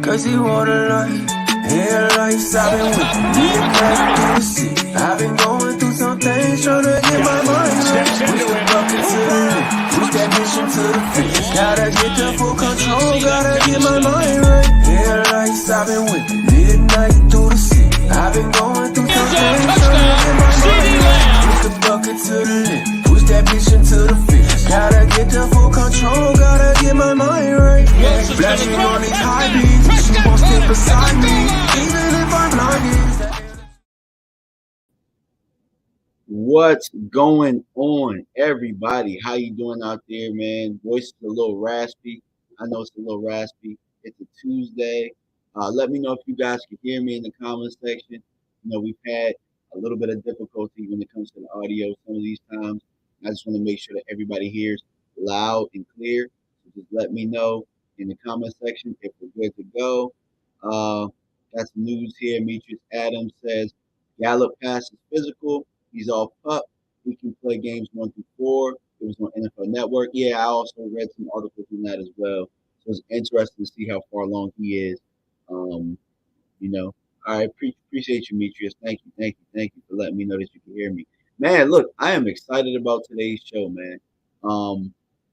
Cause he wanna life. Yeah, life, I've been with me and back to the city. I've been going through some things, trying to get my mind right. Push the bucket to the lip, push that mission to the finish. Gotta get the full control, gotta get my mind right. Yeah, life, I've been with midnight through the city. I've been going through some things, trying to get my mind right. Push the bucket to the lip, push that mission to the finish. Gotta get the full control, gotta get my mind right. Yeah, flashing on these high beams, you won't stay beside me, even if I'm blinded. What's going on, everybody? How you doing out there, man? Voice is a little raspy. I know it's a little raspy. It's a Tuesday. Let me know if you guys can hear me in the comment section. You know, we've had a little bit of difficulty when it comes to the audio some of these times. I just want to make sure that everybody hears loud and clear. So just let me know in the comment section if we're good to go. Got some news here. Demetrius Adams says Gallup passes physical. He's all pup. He can play games 1 through 4. It was on NFL Network. Yeah, I also read some articles on that as well. So it's interesting to see how far along he is. You know, I appreciate you, Demetrius. Thank you for letting me know that you can hear me. Man, look, I am excited about today's show, man.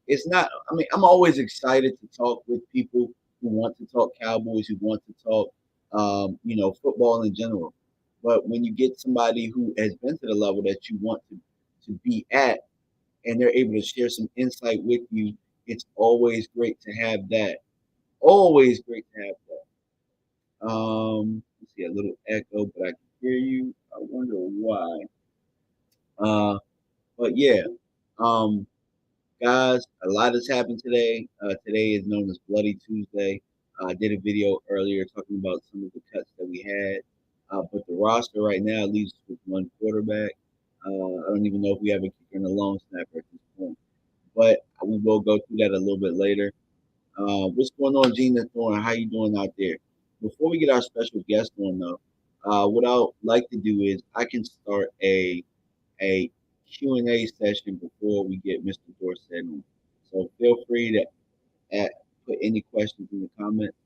It's not, I mean, I'm always excited to talk with people who want to talk Cowboys, who want to talk, you know, football in general. But when you get somebody who has been to the level that you want to be at, and they're able to share some insight with you, it's always great to have that. Always great to have that. Let's see, a little echo, but I can hear you. I wonder why. But yeah, guys, a lot has happened today. Today is known as Bloody Tuesday. I did a video earlier talking about some of the cuts that we had. But the roster right now leaves us with one quarterback. I don't even know if we have a kicker and a long snapper at this point. But we will go through that a little bit later. What's going on, Gina Thorne? How you doing out there? Before we get our special guest on, though, what I'd like to do is I can start a Q&A session before we get Mr. Dorsett on. So feel free to put any questions in the comments.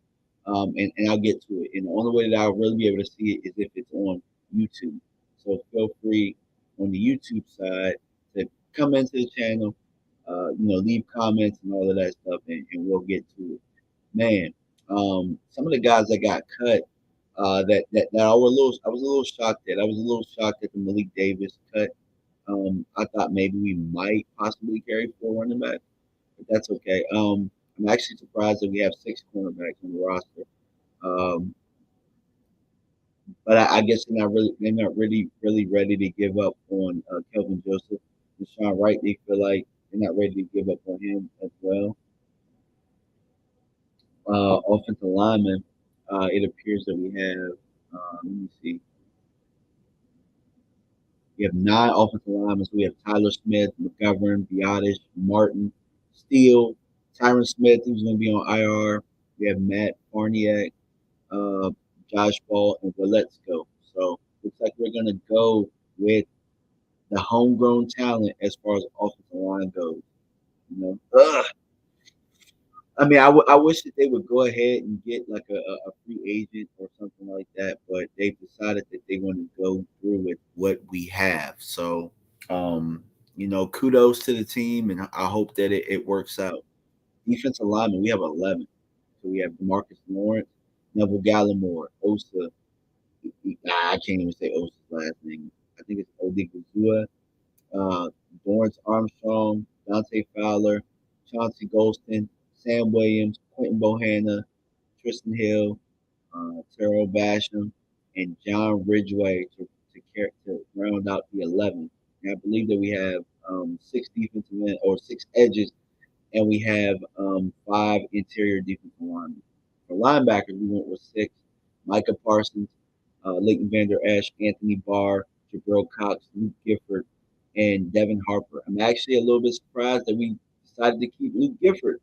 And I'll get to it. And the only way that I'll really be able to see it is if it's on YouTube. So feel free on the YouTube side to come into the channel, you know, leave comments and all of that stuff, and we'll get to it. Man, some of the guys that got cut, that I was a little shocked at. I was a little shocked at the Malik Davis cut. I thought maybe we might possibly carry 4 running backs, but that's okay. I'm actually surprised that we have 6 cornerbacks on the roster. But I guess they're not really ready to give up on Kelvin Joseph and Sean Wright. They feel like they're not ready to give up on him as well. Offensive lineman, it appears that we have, let me see. We have 9 offensive linemen. So we have Tyler Smith, McGovern, Biotish, Martin, Steele, Tyron Smith, who's going to be on IR. We have Matt Farniak, Josh Ball, and Valetsko. So looks like we're going to go with the homegrown talent as far as offensive line goes. You know, I mean, I wish that they would go ahead and get like a free agent or something like that, but they've decided that they want to go through with what we have. So, you know, kudos to the team, and I hope that it works out. Defensive lineman, we have 11. So we have DeMarcus Lawrence, Neville Gallimore, Osa. I can't even say Osa's last name. I think it's Odiguzua, Dorrance Armstrong, Dante Fowler, Chauncey Golston, Sam Williams, Quentin Bohanna, Tristan Hill, Terrell Basham, and John Ridgway to round out the 11. And I believe that we have 6 defensive men or 6 edges, and we have 5 interior defensive linemen. For linebackers, we went with 6: Micah Parsons, Leighton Vander Esch, Anthony Barr, Jabril Cox, Luke Gifford, and Devin Harper. I'm actually a little bit surprised that we decided to keep Luke Gifford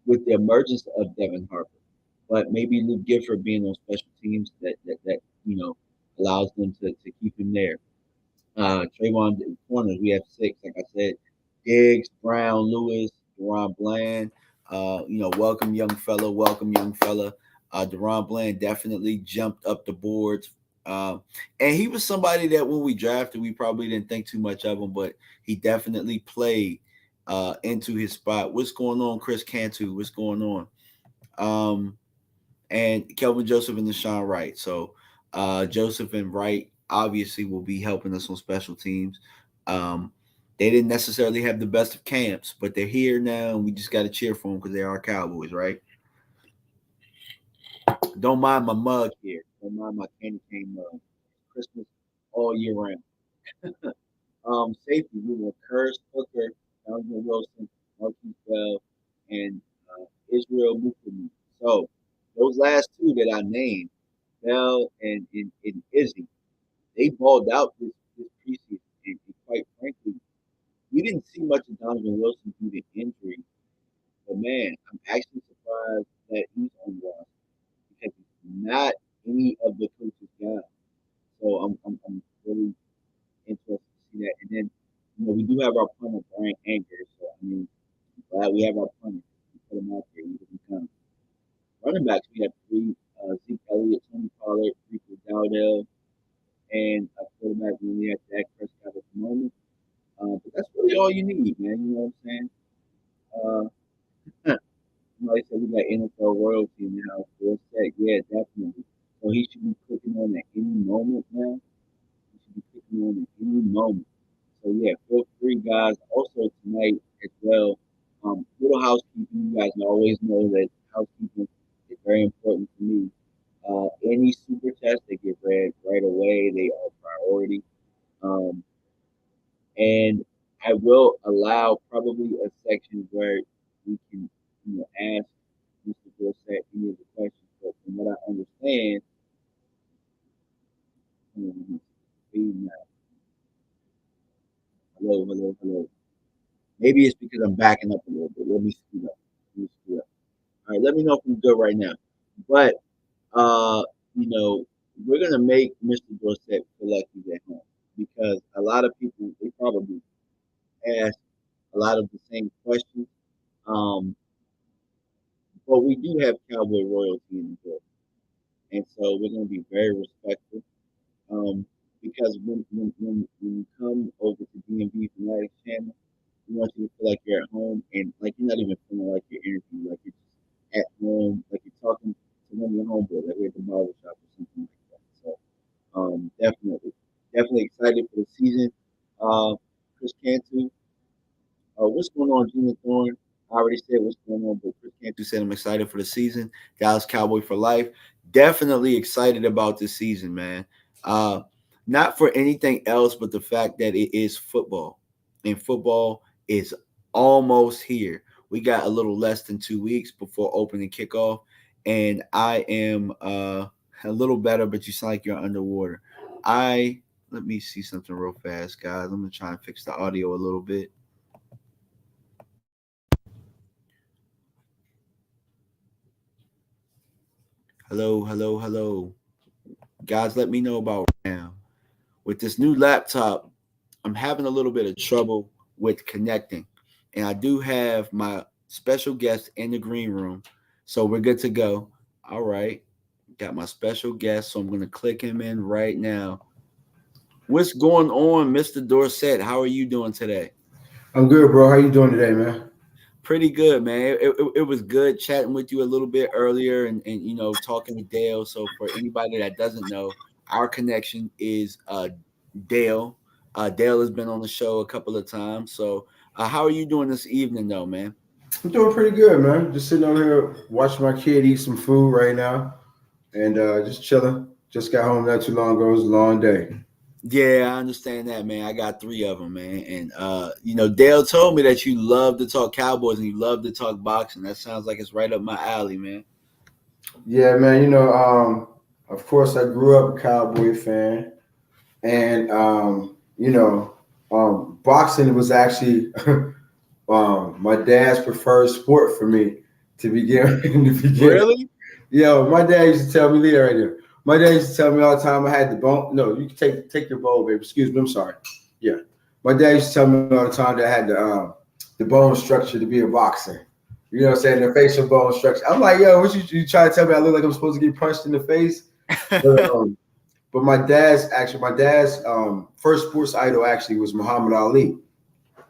with the emergence of Devin Harper. But maybe Luke Gifford being on special teams that you know, allows them to keep him there. Trayvon corners, we have 6, like I said: Diggs, Brown, Lewis, Deron Bland. Welcome, young fella. Welcome, young fella. Deron Bland definitely jumped up the boards. And he was somebody that when we drafted, we probably didn't think too much of him, but he definitely played into his spot. What's going on, Chris Cantu? What's going on? And Kelvin Joseph and Deshaun Wright. So Joseph and Wright obviously will be helping us on special teams. They didn't necessarily have the best of camps, but they're here now, and we just got to cheer for them because they are Cowboys, right? Don't mind my mug here. Don't mind my candy cane mug. Christmas all year round. Safety, we will Curse Hooker, Donovan Wilson, Marquise Bell, and Israel Mukumi. So those last two that I named, Bell and Izzy, they balled out this preseason. And quite frankly, we didn't see much of Donovan Wilson due to injury. But man, I'm actually surprised that he's on roster because he's not any of the coaches' guys. So I'm really interested to see that. And then, we do have our punter, Brian Anker. So, I mean, I'm glad we have our punter. We put him out there. He doesn't come. Running backs, we have three, Zeke Elliott, Tony Pollard, Rico Dowdell, and a quarterback when we have Dak Prescott at the moment. But that's really all you need, man. You know what I'm saying? Somebody said we got NFL royalty in the house. Dorsett, yeah, definitely. So he should be clicking on at any moment now. He should be clicking on at any moment. So yeah, feel free, guys. Also tonight as well, little housekeeping. You guys always know that housekeeping is very important to me. Any super chats that get read right away, they are priority. And I will allow probably a section where we can, ask Mr. Dorsett any of the questions. But from what I understand, hello, hello, hello. Maybe it's because I'm backing up a little bit. Let me speed up. All right, let me know if I'm good right now. But uh, we're gonna make Mr. Dorsett feel like he's at home because a lot of people they probably ask a lot of the same questions. Um, but we do have Cowboy royalty in the book, and so we're gonna be very respectful. Um, because when you come over to DMVFanatic channel, we want you to feel like you're at home and like you're not even feeling like you're interviewing, like you're just at home, like you're talking to one of your homeboys, like we're at the barber shop or something like that. So definitely excited for the season. Chris Cantu, what's going on, Gina Thorne? I already said what's going on, but Chris Cantu said I'm excited for the season. Dallas Cowboy for life. Definitely excited about this season, man. Uh, Not for anything else, but the fact that it is football, and football is almost here. We got a little less than 2 weeks before opening kickoff, and I am a little better, but you sound like you're underwater. Let me see something real fast, guys. I'm gonna try and fix the audio a little bit. Hello, hello, hello. Guys, let me know about right now. With this new laptop, I'm having a little bit of trouble with connecting. And I do have my special guest in the green room. So we're good to go. All right. Got my special guest. So I'm going to click him in right now. What's going on, Mr. Dorsett? How are you doing today? I'm good, bro. How you doing today, man? Pretty good, man. It was good chatting with you a little bit earlier and talking to Dale. So for anybody that doesn't know, our connection is Dale. Dale has been on the show a couple of times. So how are you doing this evening though, man? I'm doing pretty good, man. Just sitting over here watching my kid eat some food right now and just chilling. Just got home not too long ago. It was a long day. Yeah, I understand that, man. I got three of them, man. And Dale told me that you love to talk Cowboys and you love to talk boxing. That sounds like it's right up my alley, man. Yeah, man. Of course, I grew up a Cowboy fan, and boxing was actually my dad's preferred sport for me to begin. To begin. Really? Yo, my dad used to tell me, leave that right there. My dad used to tell me all the time I had the bone. No, you can take your bowl, baby. Excuse me, I'm sorry. Yeah. My dad used to tell me all the time that I had the bone structure to be a boxer. You know what I'm saying? The facial bone structure. I'm like, yo, what you try to tell me I look like I'm supposed to get punched in the face? But my dad's first sports idol actually was Muhammad Ali.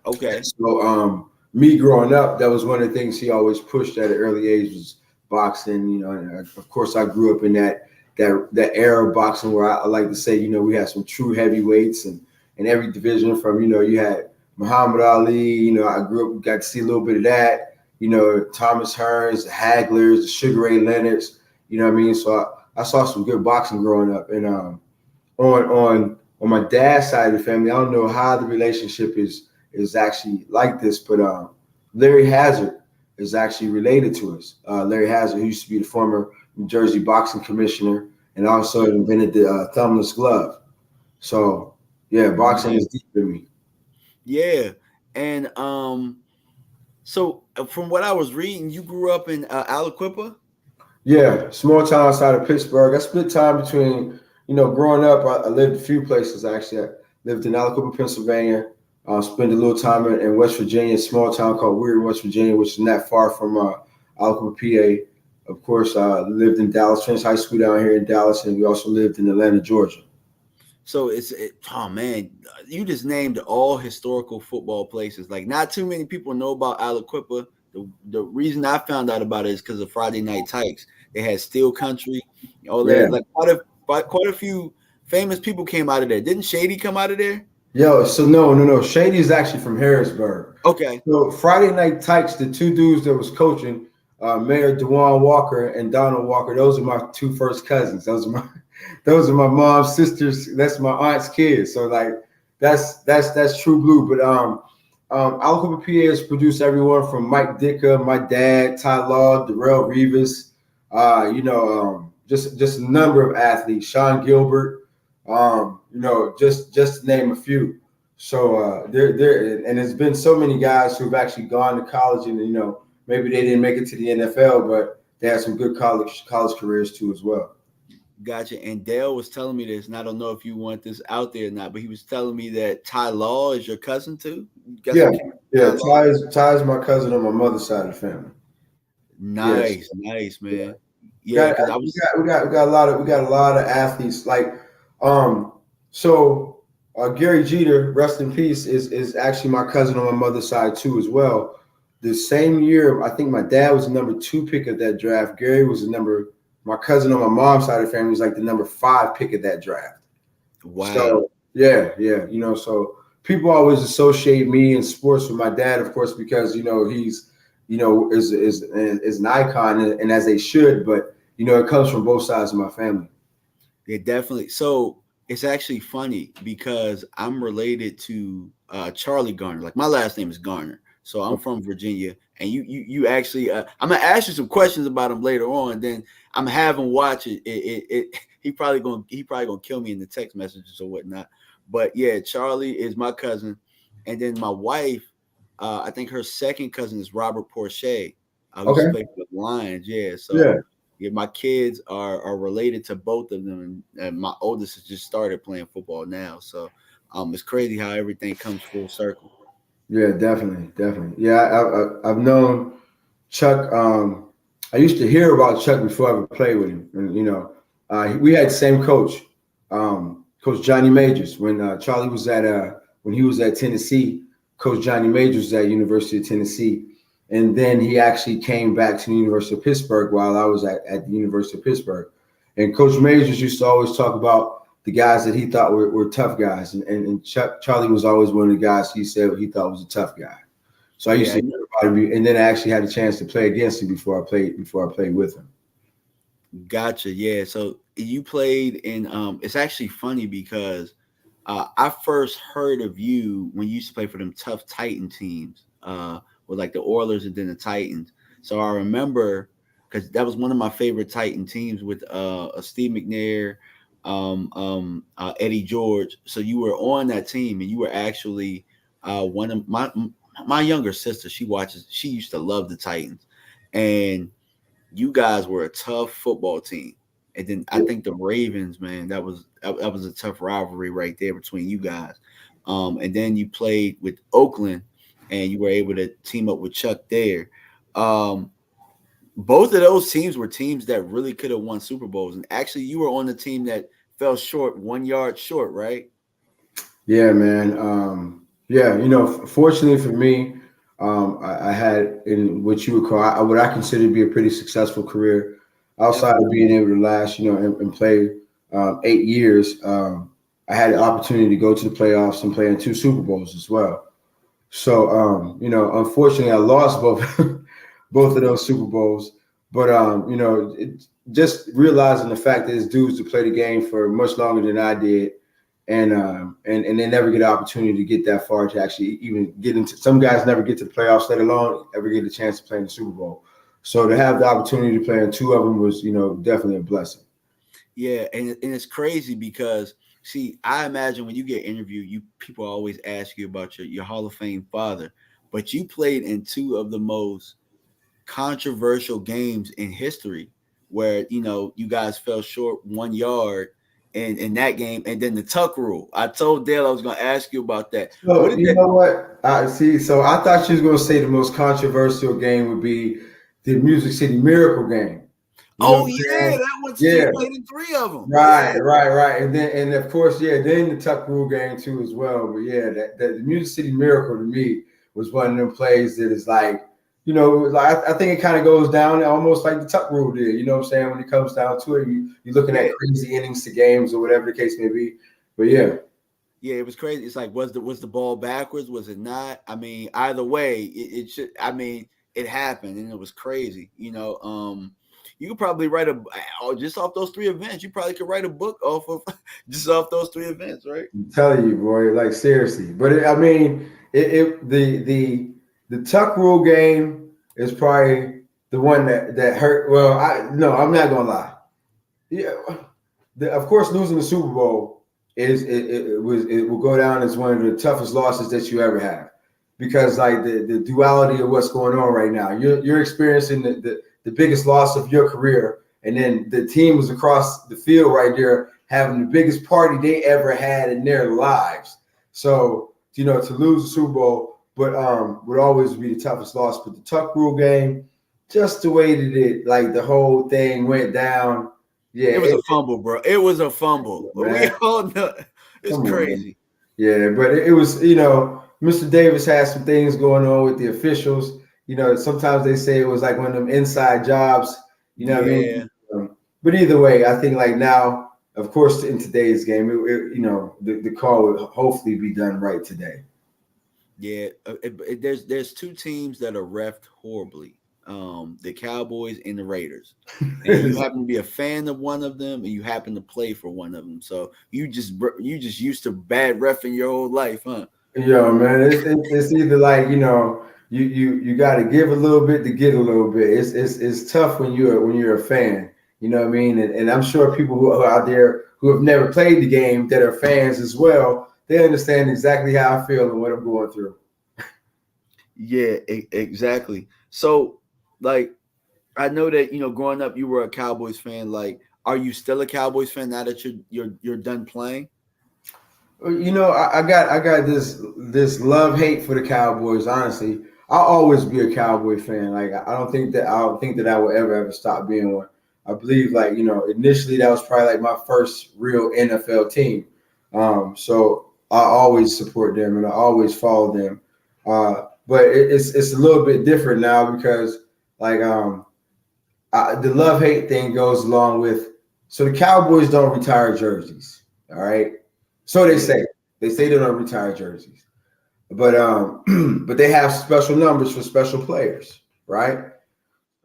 Okay. And so me growing up, that was one of the things he always pushed at an early age was boxing. You know, and of course I grew up in that era of boxing where I like to say, you know, we had some true heavyweights and in every division from, you know, you had Muhammad Ali, you know, I grew up, got to see a little bit of that, you know, Thomas Hearns, the Hagglers, the Sugar Ray Leonards, you know what I mean? So I saw some good boxing growing up. And on my dad's side of the family, I don't know how the relationship is actually like this, but Larry Hazard is actually related to us. Larry Hazard, who used to be the former New Jersey boxing commissioner and also invented the thumbless glove. So yeah, boxing is deep in me. Yeah. And so from what I was reading, you grew up in Aliquippa? Yeah, small town outside of Pittsburgh. I split time between, you know, growing up, I lived a few places actually. I lived in Aliquippa, Pennsylvania. Spent a little time in West Virginia, a small town called Weir, West Virginia, which is not far from Aliquippa, PA. Of course, lived in Dallas, French High School down here in Dallas, and we also lived in Atlanta, Georgia. So oh man, you just named all historical football places. Like not too many people know about Aliquippa. The reason I found out about it is because of Friday Night Tykes. They had Steel Country, all that. Like quite a few famous people came out of there. Didn't Shady come out of there? Yo, so no. Shady is actually from Harrisburg. Okay. So Friday Night Tykes, the two dudes that was coaching, Mayor DeJuan Walker and Donald Walker, those are my two first cousins. Those are my mom's sisters. That's my aunt's kids. So like that's true blue. But Aliquippa, PA has produced everyone from Mike Ditka, my dad, Ty Law, Darrell Rivas, just a number of athletes, Sean Gilbert, just to name a few. So there and there's been so many guys who've actually gone to college and, you know, maybe they didn't make it to the NFL, but they had some good college careers too as well. Gotcha. And Dale was telling me this, and I don't know if you want this out there or not, but he was telling me that Ty Law is your cousin too. Yeah. Ty is my cousin on my mother's side of the family. Nice, man. Yeah, because we got a lot of athletes like Gary Jeter, rest in peace, is actually my cousin on my mother's side too as well. The same year, I think my dad was the number 2 pick of that draft. Gary was my cousin on my mom's side of the family was like the number 5 pick of that draft. Wow. So yeah. You know, so people always associate me in sports with my dad, of course, because, you know, he's, you know, is an icon and as they should, but, you know, it comes from both sides of my family. Yeah, definitely. So it's actually funny because I'm related to Charlie Garner. Like my last name is Garner. So I'm from Virginia, and you actually I'm gonna ask you some questions about him later on. Then I'm having watch it. He probably gonna kill me in the text messages or whatnot. But yeah, Charlie is my cousin, and then my wife, I think her second cousin is Robert Porcher. I used to play for the Lions. Yeah, so yeah, my kids are related to both of them, and my oldest has just started playing football now. So it's crazy how everything comes full circle. Yeah, definitely. Yeah, I've known Chuck. I used to hear about Chuck before I ever played with him, and you know, we had the same coach, Coach Johnny Majors. When Charlie was when he was at Tennessee, Coach Johnny Majors was at University of Tennessee, and then he actually came back to the University of Pittsburgh while I was at the University of Pittsburgh. And Coach Majors used to always talk about the guys that he thought were tough guys. And Charlie was always one of the guys he said he thought was a tough guy. So I used to hear about him, and then I actually had a chance to play against him before I played with him. Gotcha. Yeah. So you played in it's actually funny because I first heard of you when you used to play for them tough Titan teams, with like the Oilers and then the Titans. So I remember because that was one of my favorite Titan teams with Steve McNair, Eddie George. So you were on that team, and you were actually one of my younger sister. She used to love the Titans, and you guys were a tough football team. And then I think the Ravens, man, that was a tough rivalry right there between you guys. And then you played with Oakland, and you were able to team up with Chuck there. Both of those teams were teams that really could have won Super Bowls. And actually, you were on the team that fell short, 1 yard short, right? Yeah, man. Yeah, fortunately for me, I had in what you would call what I consider to be a pretty successful career outside of being able to last, and play 8 years. I had the opportunity to go to the playoffs and play in 2 Super Bowls as well. So, unfortunately, I lost both of those Super Bowls. But just realizing the fact that there's dudes to play the game for much longer than I did, and they never get an opportunity to get that far to actually even get into. Some guys never get to the playoffs, let alone ever get a chance to play in the Super Bowl. So to have the opportunity to play in 2 of them was, definitely a blessing. Yeah, and it's crazy because, see, I imagine when you get interviewed, people always ask you about your Hall of Fame father, but you played in 2 of the most controversial games in history, where you guys fell short 1 yard in that game, and then the tuck rule. I told Dale I was going to ask you about that. So know what? I see. So I thought she was going to say the most controversial game would be the Music City Miracle game. That one. Yeah, played in 3 of them. Right. And of course, then the tuck rule game too as well. But yeah, that the Music City Miracle to me was one of them plays that is like, I think it kind of goes down almost like the tuck rule did. You know what I'm saying? When it comes down to it, you're looking at crazy innings to games or whatever the case may be. But yeah. Yeah, it was crazy. It's like, was the ball backwards? Was it not? I mean, either way, it should. I mean, it happened, and it was crazy. You could probably write just off those 3 events. You probably could write a book off of just off those 3 events, right? I'm telling you, boy, like seriously. But the tuck rule game is probably the one that hurt. Well, I'm not gonna lie. Yeah, of course, losing the Super Bowl it will go down as one of the toughest losses that you ever have, because like the duality of what's going on right now. You're experiencing the biggest loss of your career, and then the team was across the field right there having the biggest party they ever had in their lives. So to lose the Super Bowl, but would always be the toughest loss. But the tuck rule game, just the way that the whole thing went down. Yeah, it was a fumble, bro. It was a fumble. We all know it's crazy. Yeah, but it was, Mr. Davis had some things going on with the officials. Sometimes they say it was like one of them inside jobs. What I mean? But either way, I think like now, of course, in today's game, the call would hopefully be done right today. Yeah, there's 2 teams that are reffed horribly. The Cowboys and the Raiders. And you happen to be a fan of one of them, and you happen to play for one of them. So you just used to bad reffing your whole life, huh? Yo, man, it's either like you got to give a little bit to get a little bit. It's tough when you're a fan. You know what I mean? And I'm sure people who are out there who have never played the game that are fans as well, they understand exactly how I feel and what I'm going through. Yeah, exactly. So, like, I know that growing up you were a Cowboys fan. Like, are you still a Cowboys fan now that you're done playing? I got this love-hate for the Cowboys. Honestly, I'll always be a Cowboy fan. Like, I don't think that I will ever stop being one. I believe, like, initially that was probably like my first real NFL team. So I always support them and I always follow them. But it's a little bit different now because like the love-hate thing goes along with. So the Cowboys don't retire jerseys. All right. So they say they don't retire jerseys, but but they have special numbers for special players, right?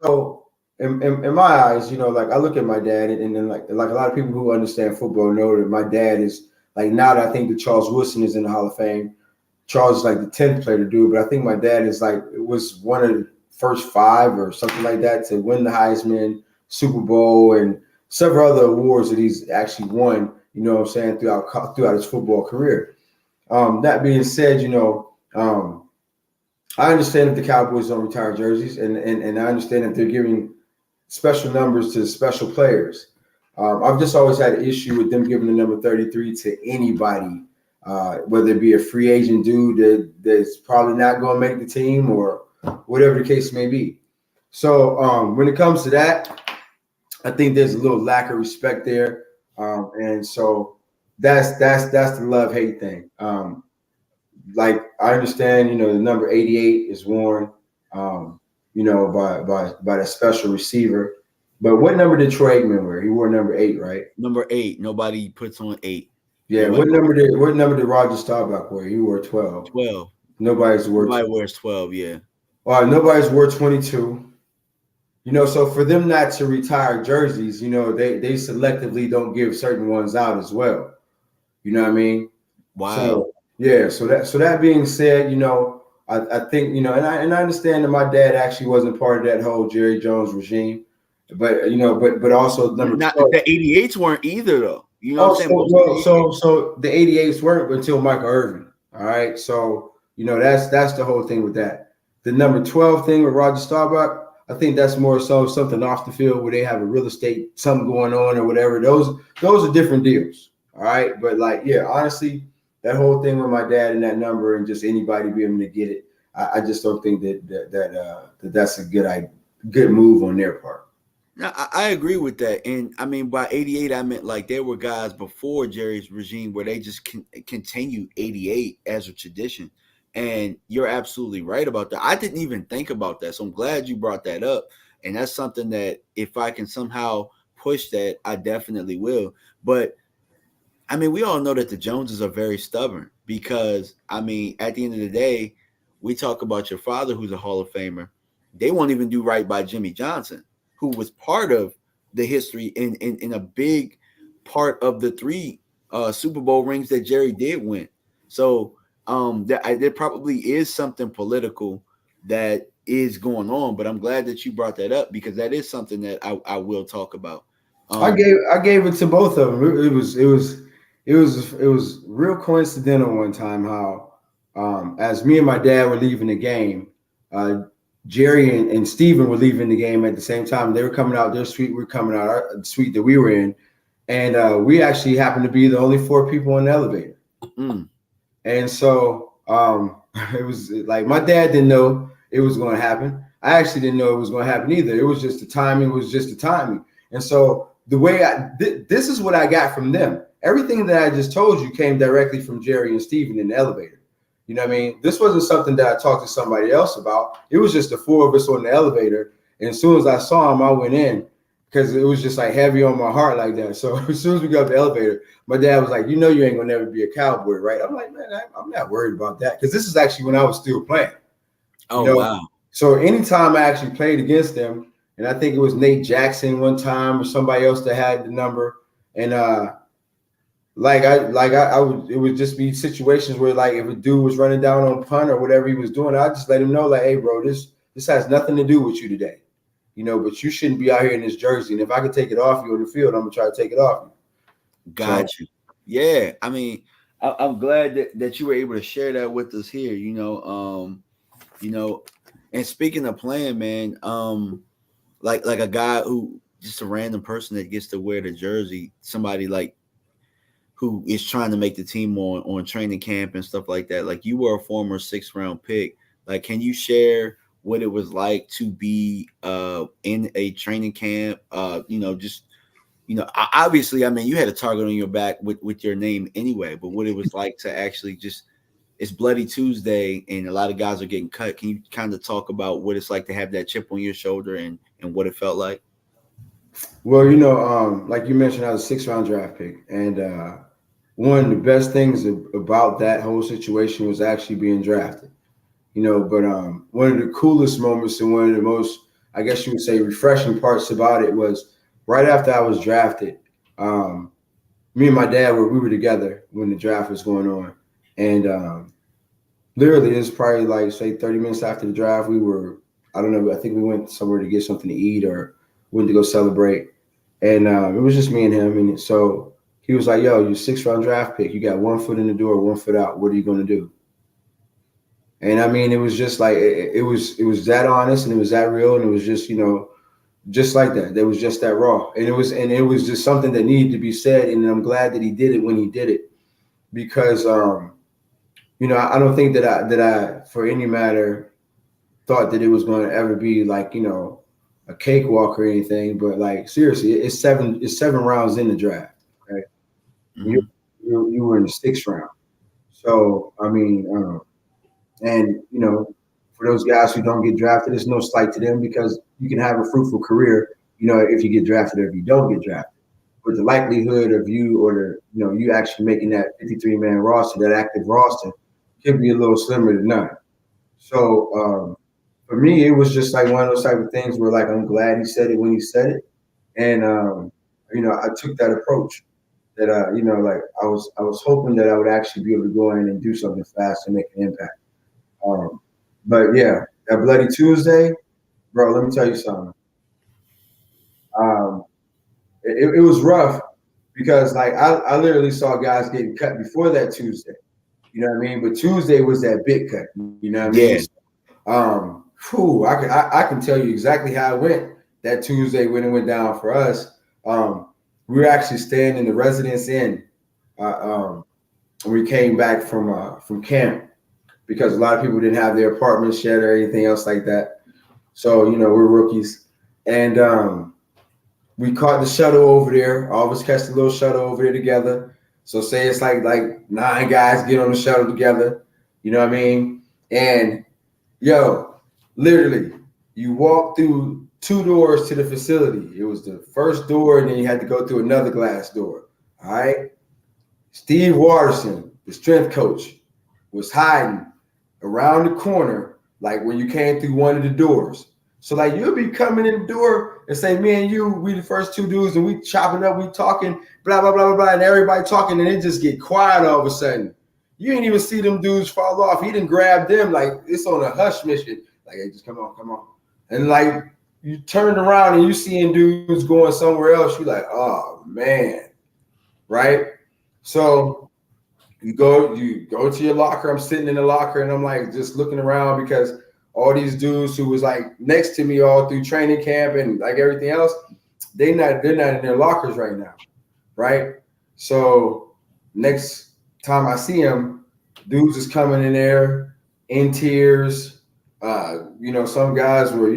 So in my eyes, like I look at my dad, and then like a lot of people who understand football know that my dad is like, now that I think that Charles Woodson is in the Hall of Fame, Charles is like the 10th player to do it, but I think my dad is like, it was one of the first 5 or something like that to win the Heisman, Super Bowl, and several other awards that he's actually won. You know what I'm saying, throughout his football career. That being said, I understand if the Cowboys don't retire jerseys, and I understand if they're giving special numbers to special players. I've just always had an issue with them giving the number 33 to anybody whether it be a free agent dude that's probably not going to make the team or whatever the case may be. So when it comes to that, I think there's a little lack of respect there. And so that's the love-hate thing. Like I understand, the number 88 is worn, by that special receiver. But what number did Troy Aikman wear? He wore number 8, right? Number 8. Nobody puts on 8. Yeah. Nobody. What number did Roger Staubach wear? He wore 12. 12. Nobody wears 12. Yeah. Nobody's wore 22. So for them not to retire jerseys, they selectively don't give certain ones out as well. You know what I mean? Wow. So, yeah. So that being said, I think, and I understand that my dad actually wasn't part of that whole Jerry Jones regime, but but also number 12. The 88s weren't either though. You know what I'm saying? So the 88s weren't until Michael Irvin. All right. So, that's the whole thing with that. The number 12 thing with Roger Staubach, I think that's more so something off the field where they have a real estate, something going on or whatever. Those are different deals. All right. But honestly, that whole thing with my dad and that number and just anybody being able to get it, I just don't think that's a good move on their part. No, I agree with that. And I mean, by 88, I meant like there were guys before Jerry's regime where they just continue 88 as a tradition. And you're absolutely right about that. I didn't even think about that. So I'm glad you brought that up. And that's something that if I can somehow push that, I definitely will. But I mean, we all know that the Joneses are very stubborn because, I mean, at the end of the day, we talk about your father, who's a Hall of Famer. They won't even do right by Jimmy Johnson, who was part of the history in a big part of the 3 Super Bowl rings that Jerry did win. So there probably is something political that is going on, but I'm glad that you brought that up because that is something that I will talk about. I gave it to both of them. It was real coincidental one time how as me and my dad were leaving the game, Jerry and Steven were leaving the game at the same time. They were coming out their suite. We were coming out our suite that we were in. And we actually happened to be the only 4 people in the elevator. Mm. And so it was like my dad didn't know it was going to happen. I actually didn't know it was going to happen either. It was just the timing. And so the way this is what I got from them. Everything that I just told you came directly from Jerry and Steven in the elevator. You know what I mean? This wasn't something that I talked to somebody else about. It was just the 4 of us on the elevator. And as soon as I saw him, I went in because it was just like heavy on my heart like that. So as soon as we got up the elevator, my dad was like, you ain't going to never be a Cowboy, right? I'm like, man, I'm not worried about that because this is actually when I was still playing. Oh, wow. So anytime I actually played against them, and I think it was Nate Jackson one time or somebody else that had the number. And it would just be situations where like if a dude was running down on punt or whatever he was doing, I just let him know like, hey, bro, this has nothing to do with you today, but you shouldn't be out here in this jersey. And if I could take it off you on the field, I'm gonna try to take it off you. Got you. Yeah, I mean, I'm glad that you were able to share that with us here. And speaking of playing, man, like a guy who just a random person that gets to wear the jersey, somebody like who is trying to make the team on training camp and stuff like that. Like you were a former 6th round pick. Like, can you share what it was like to be in a training camp? Obviously, I mean, you had a target on your back with your name anyway, but what it was like to actually it's Bloody Tuesday and a lot of guys are getting cut. Can you kind of talk about what it's like to have that chip on your shoulder and what it felt like? Well, like you mentioned, I was a 6th round draft pick. And one of the best things about that whole situation was actually being drafted. But one of the coolest moments and one of the most, I guess you would say, refreshing parts about it was right after I was drafted. Me and my dad we were together when the draft was going on, and literally it was probably like say 30 minutes after the draft. We were, I don't know, I think we went somewhere to get something to eat or went to go celebrate, and it was just me and him. And so he was like, "Yo, you're 6th round draft pick. You got 1 foot in the door, 1 foot out. What are you going to do?" And I mean, it was just like it was that honest and it was that real and it was just just like that. It was just that raw, and it was just something that needed to be said. And I'm glad that he did it when he did it. because I don't think that I for any matter thought that it was going to ever be like a cakewalk or anything. But like seriously, it's seven rounds in the draft. Okay, Mm-hmm. you were in the 6th round. So I mean, and for those guys who don't get drafted, it's no slight to them because you can have a fruitful career, if you get drafted or if you don't get drafted. But the likelihood of you or you actually making that 53-man roster, that active roster, could be a little slimmer than none. So for me, it was just like one of those type of things where like I'm glad he said it when he said it, and I took that approach. That like I was hoping that I would actually be able to go in and do something fast and make an impact. But yeah, that Bloody Tuesday, bro. Let me tell you something. It was rough because like I literally saw guys getting cut before that Tuesday. You know what I mean? But Tuesday was that big cut. You know what I mean? Yeah. I can tell you exactly how it went that Tuesday when it went down for us. We were actually staying in the Residence Inn. We came back from camp because a lot of people didn't have their apartments yet or anything else like that. So we're rookies, and we caught the shuttle over there. All of us catch the little shuttle over there together. So say it's like 9 guys get on the shuttle together. You know what I mean? And literally, you walk through 2 doors to the facility. It was the first door, and then you had to go through another glass door. All right. Steve Watterson, the strength coach, was hiding around the corner, like when you came through one of the doors. So like you'll be coming in the door and say, me and you, we the first 2 dudes, and we chopping up, we talking, blah, blah, blah, blah, blah, and everybody talking, and it just get quiet all of a sudden. You ain't even see them dudes fall off. He didn't grab them like it's on a hush mission. Like, hey, just come on. And like you turned around and you seeing dudes going somewhere else. You're like, oh man, right? So you go to your locker. I'm sitting in the locker and I'm like just looking around because all these dudes who was like next to me all through training camp and like everything else, they're not in their lockers right now, right? So next time I see them, dudes is coming in there in tears. Some guys were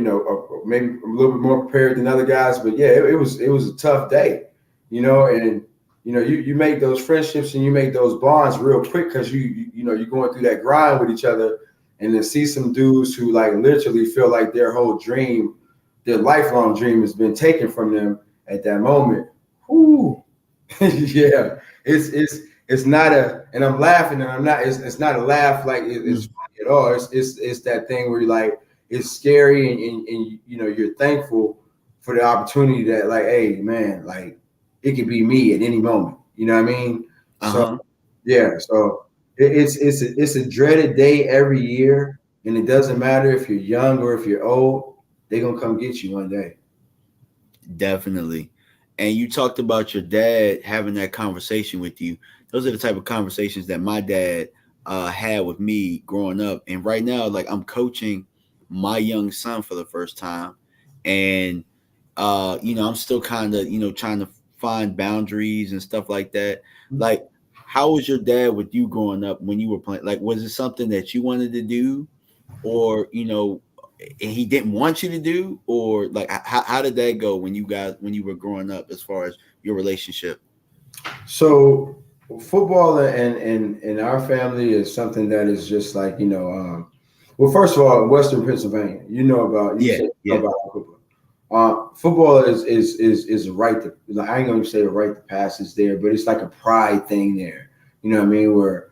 maybe a little bit more prepared than other guys, but yeah, it was a tough day, and you make those friendships and you make those bonds real quick because you're going through that grind with each other, and then see some dudes who like literally feel like their whole dream, their lifelong dream, has been taken from them at that moment. Whoo, yeah, it's not and I'm laughing and I'm not. It's not a laugh like it's funny at all. It's that thing where you're like it's scary and you're thankful for the opportunity that like, hey man, like it could be me at any moment. You know what I mean? So yeah, so it's a dreaded day every year, and it doesn't matter if you're young or if you're old. They're gonna come get you one day. Definitely. And you talked about your dad having that conversation with you. Those are the type of conversations that my dad had with me growing up. And right now, like I'm coaching my young son for the first time. And, I'm still kind of, trying to find boundaries and stuff like that. Like, how was your dad with you growing up when you were playing? Like, was it something that you wanted to do or, he didn't want you to do, or like how did that go when you were growing up as far as your relationship? So football and our family is something that is just like well, first of all, Western Pennsylvania, about football. Football is a right to, I ain't gonna say a right to pass is there, but it's like a pride thing there. You know what I mean? Where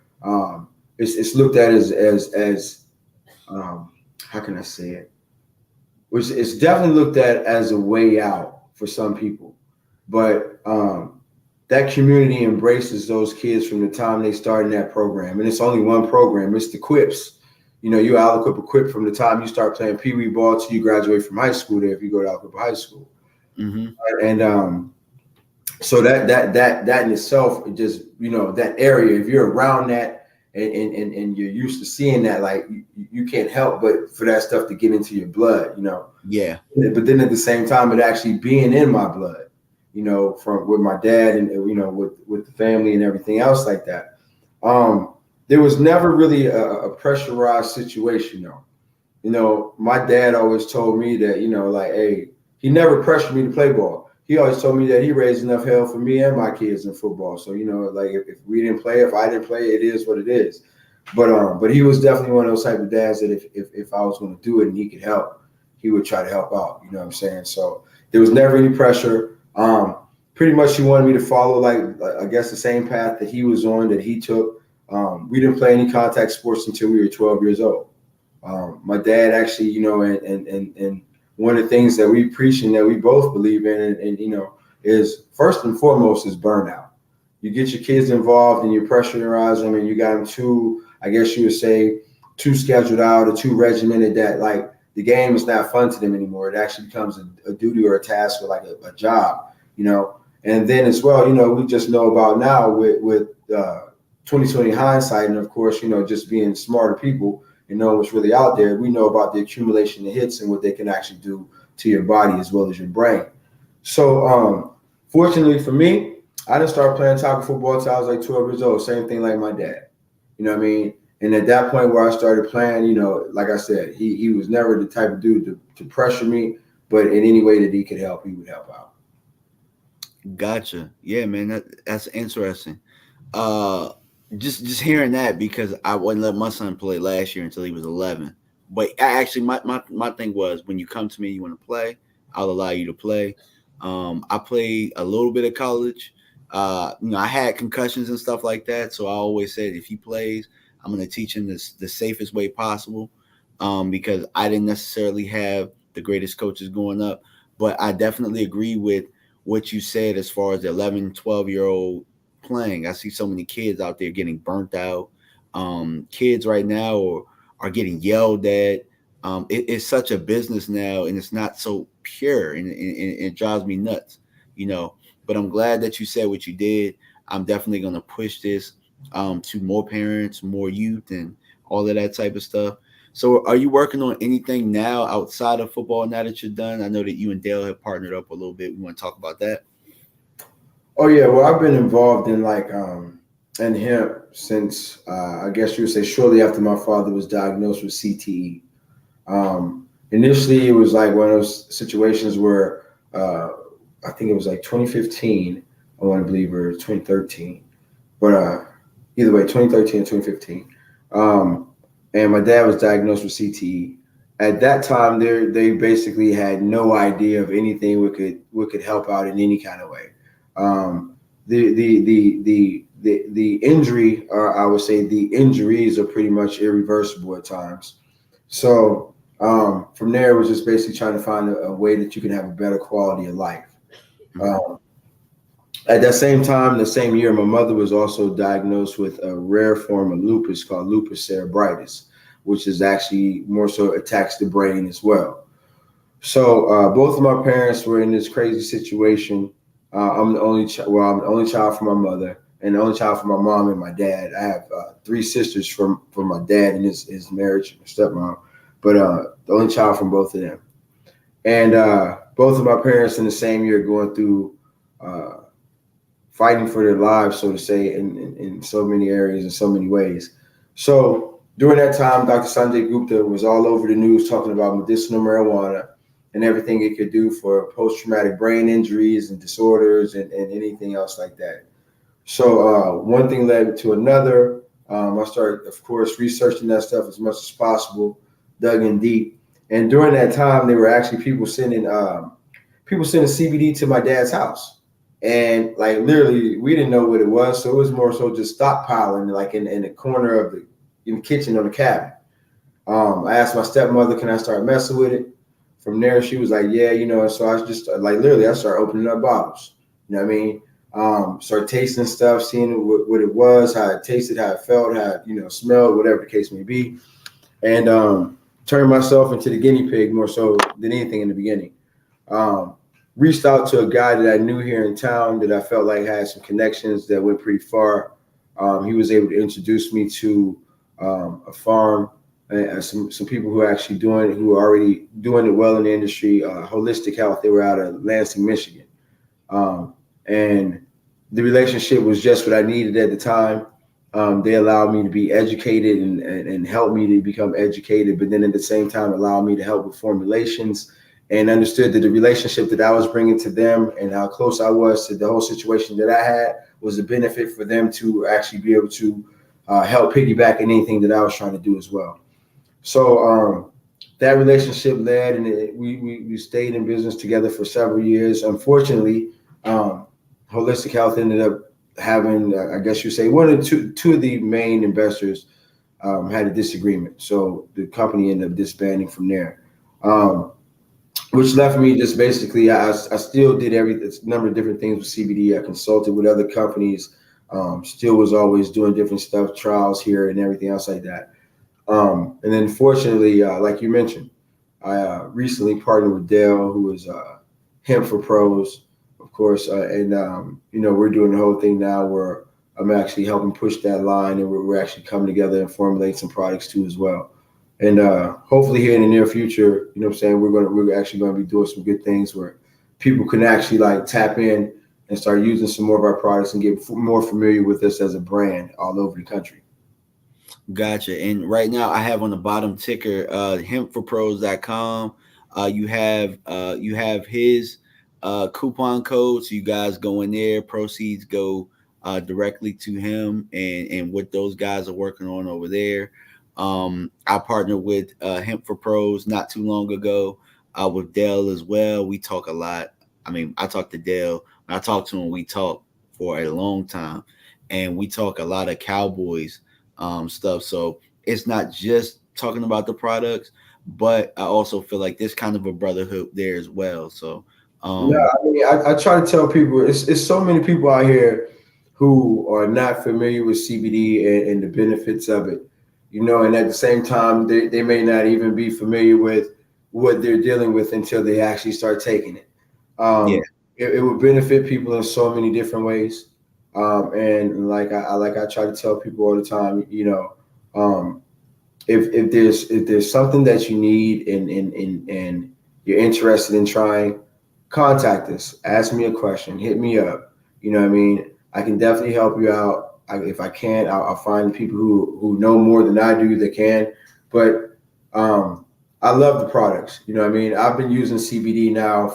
it's looked at as how can I say it? Which it's definitely looked at as a way out for some people, but that community embraces those kids from the time they start in that program, and it's only one program. It's the Quips. You Aliquippa Quip from the time you start playing Pee Wee ball till you graduate from high school. There, if you go to Aliquippa High School, and so that in itself, it just that area. If you're around that. And you're used to seeing that, like you can't help but for that stuff to get into your blood, Yeah. But then at the same time, it actually being in my blood, from with my dad and with the family and everything else like that. There was never really a pressurized situation though. You know, my dad always told me that, you know, like, hey, he never pressured me to play ball. He always told me that he raised enough hell for me and my kids in football. So, you know, like if we didn't play, if I didn't play, it is what it is. But he was definitely one of those type of dads that if I was going to do it and he could help, he would try to help out. You know what I'm saying? So there was never any pressure. Pretty much he wanted me to follow, like, I guess the same path that he was on, that he took. We didn't play any contact sports until we were 12 years old. My dad actually, you know, and one of the things that we preach and that we both believe in, and you know, is first and foremost is burnout. You get your kids involved and you pressurize them, and you got them too, I guess you would say, too scheduled out or too regimented that like the game is not fun to them anymore. It actually becomes a duty or a task or like a job, you know. And then as well, you know, we just know about now with 2020 hindsight, and of course, you know, just being smarter people and know what's really out there, we know about the accumulation of hits and what they can actually do to your body as well as your brain. So fortunately for me, I didn't start playing tackle football until I was like 12 years old. Same thing like my dad. You know what I mean? And at that point where I started playing, you know, like I said, he was never the type of dude to pressure me, but in any way that he could help, he would help out. Gotcha. Yeah, man, that's interesting. Just hearing that, because I wouldn't let my son play last year until he was 11. But actually, my thing was, when you come to me, you want to play, I'll allow you to play. I played a little bit of college. You know, I had concussions and stuff like that, so I always said if he plays, I'm going to teach him the safest way possible. Because I didn't necessarily have the greatest coaches growing up, but I definitely agree with what you said as far as the 11, 12-year-old playing. I see so many kids out there getting burnt out. Kids right now are getting yelled at. It's such a business now, and it's not so pure, and it drives me nuts, you know. But I'm glad that you said what you did. I'm definitely going to push this to more parents, more youth, and all of that type of stuff. So are you working on anything now outside of football now that you're done? I know that you and Dale have partnered up a little bit. We want to talk about that. Oh yeah, well I've been involved in like in hemp since I guess you would say shortly after my father was diagnosed with CTE. Initially, it was like one of those situations where I think it was like 2015, I want to believe, or 2013, but either way, 2013 and 2015. And my dad was diagnosed with CTE. At that time, they basically had no idea of anything what could help out in any kind of way. The injury, or I would say the injuries, are pretty much irreversible at times. So from there, it was just basically trying to find a way that you can have a better quality of life. At that same time, the same year, my mother was also diagnosed with a rare form of lupus called lupus cerebritis, which is actually more so attacks the brain as well. So both of my parents were in this crazy situation. I'm the only I'm the only child from my mother and the only child from my mom and my dad. I have three sisters from my dad and his marriage, and stepmom, but the only child from both of them. And both of my parents in the same year going through fighting for their lives, so to say, in so many areas, in so many ways. So during that time, Dr. Sanjay Gupta was all over the news talking about medicinal marijuana and everything it could do for post-traumatic brain injuries and disorders and anything else like that. So one thing led to another. I started, of course, researching that stuff as much as possible, dug in deep. And during that time, there were actually people sending CBD to my dad's house. And like literally, we didn't know what it was. So it was more so just stockpiling, like in the corner of the kitchen or the cabinet. I asked my stepmother, can I start messing with it? From there, she was like, yeah, you know. So I just like literally, I started opening up bottles. You know what I mean? Start tasting stuff, seeing what it was, how it tasted, how it felt, how it, you know, smelled, whatever the case may be. And turned myself into the guinea pig more so than anything in the beginning. Reached out to a guy that I knew here in town that I felt like had some connections that went pretty far. He was able to introduce me to a farm and some people who are actually who are already doing it well in the industry, holistic health. They were out of Lansing, Michigan. And the relationship was just what I needed at the time. They allow me to be educated and help me to become educated, but then at the same time allow me to help with formulations, and understood that the relationship that I was bringing to them and how close I was to the whole situation that I had was a benefit for them to actually be able to help piggyback in anything that I was trying to do as well. So that relationship led, and we stayed in business together for several years. Unfortunately, Holistic Health ended up having, I guess you say, two of the main investors had a disagreement. So the company ended up disbanding from there, which left me just basically, I still did a number of different things with CBD. I consulted with other companies, still was always doing different stuff, trials here and everything else like that. And then fortunately, like you mentioned, I recently partnered with Dale, who is Hemp for Pros, of course. And we're doing the whole thing now where I'm actually helping push that line, and we're actually coming together and formulate some products too as well. And hopefully here in the near future, you know what I'm saying, we're actually going to be doing some good things where people can actually like tap in and start using some more of our products and get more familiar with us as a brand all over the country. Gotcha. And right now I have on the bottom ticker, hempforpros.com. You have his coupon code. So you guys go in there, proceeds go directly to him and what those guys are working on over there. I partnered with Hemp for Pros not too long ago with Dale as well. We talk a lot. I mean, I talk to Dale. When I talk to him, we talk for a long time, and we talk a lot of Cowboys stuff. So it's not just talking about the products, but I also feel like there's kind of a brotherhood there as well. So yeah, I mean, I try to tell people it's so many people out here who are not familiar with CBD and the benefits of it, and at the same time, they may not even be familiar with what they're dealing with until they actually start taking it. Yeah. It would benefit people in so many different ways. And like I try to tell people all the time, if there's something that you need and you're interested in trying, contact us, ask me a question, hit me up. You know what I mean? I can definitely help you out. If I can't, I'll find people who know more than I do that can. But I love the products. You know what I mean? I've been using CBD now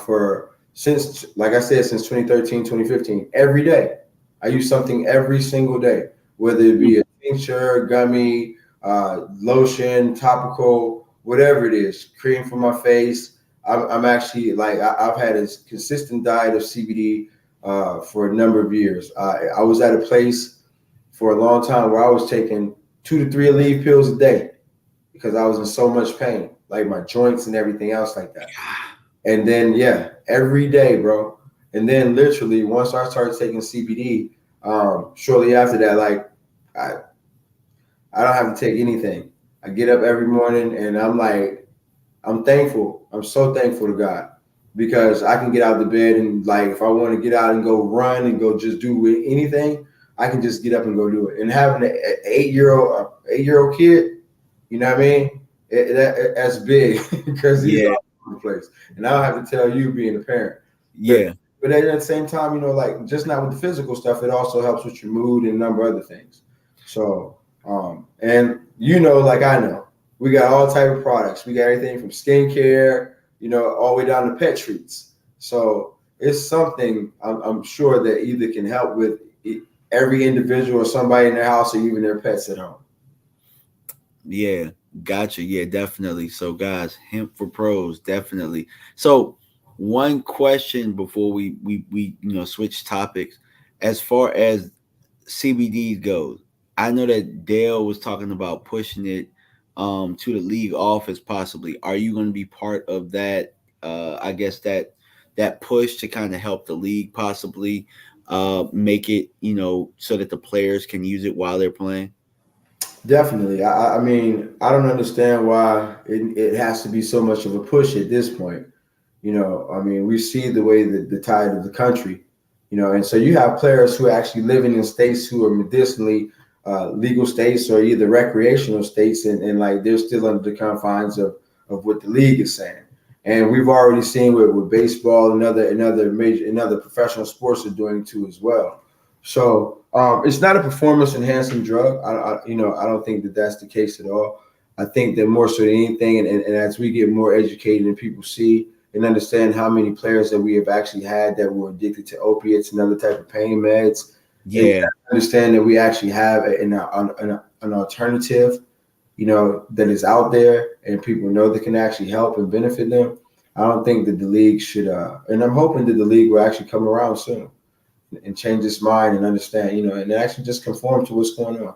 since, like I said, since 2013, 2015, every day. I use something every single day, whether it be a tincture, gummy, lotion, topical, whatever it is, cream for my face. I'm actually like, I've had a consistent diet of CBD for a number of years. I was at a place for a long time where I was taking 2 to 3 Aleve pills a day because I was in so much pain, like my joints and everything else like that. And then, yeah, every day, bro. And then literally once I started taking CBD, shortly after that, like I don't have to take anything. I get up every morning and I'm thankful. I'm so thankful to God because I can get out of the bed and like, if I want to get out and go run and go just do anything, I can just get up and go do it. And having an 8-year-old kid, you know what I mean? That's big because he's all over the place. And I don't have to tell you being a parent. Yeah. But at the same time, like just not with the physical stuff, it also helps with your mood and a number of other things. So, and like I know, we got all type of products. We got everything from skincare, all the way down to pet treats. So it's something I'm sure that either can help with every individual or somebody in their house or even their pets at home. Yeah, gotcha. Yeah, definitely. So guys, Hemp for Pros, definitely. So one question before we switch topics, as far as CBD goes, I know that Dale was talking about pushing it to the league office possibly. Are you going to be part of that? I guess that push to kind of help the league possibly make it, so that the players can use it while they're playing. Definitely. I mean, I don't understand why it has to be so much of a push at this point. I mean, we see the way that the tide of the country, and so you have players who are actually living in states who are medicinally legal states or either recreational states, and like they're still under the confines of what the league is saying. And we've already seen with baseball and other professional sports are doing too as well. So it's not a performance enhancing drug. I don't think that that's the case at all. I think that more so than anything, and as we get more educated and people see and understand how many players that we have actually had that were addicted to opiates and other type of pain meds, and we understand that we actually have an alternative, that is out there and people know that can actually help and benefit them. I don't think that the league should, and I'm hoping that the league will actually come around soon and change its mind and understand, and actually just conform to what's going on.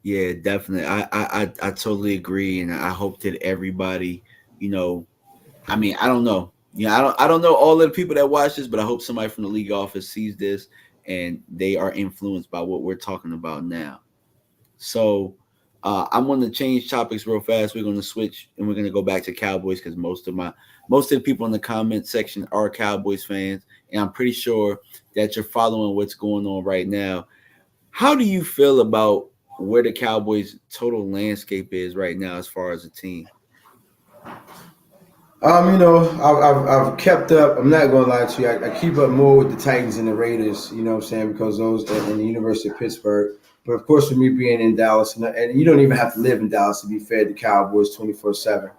Yeah, definitely. I totally agree, and I hope that everybody, I mean, I don't know. I don't know all of the people that watch this, but I hope somebody from the league office sees this and they are influenced by what we're talking about now. So I'm going to change topics real fast. We're going to switch and we're going to go back to Cowboys because most of the people in the comment section are Cowboys fans, and I'm pretty sure that you're following what's going on right now. How do you feel about where the Cowboys' total landscape is right now as far as a team? I've kept up. I'm not going to lie to you. I keep up more with the Titans and the Raiders, you know what I'm saying, because those and the University of Pittsburgh. But of course, with me being in Dallas, and you don't even have to live in Dallas to be fed the Cowboys 24/7.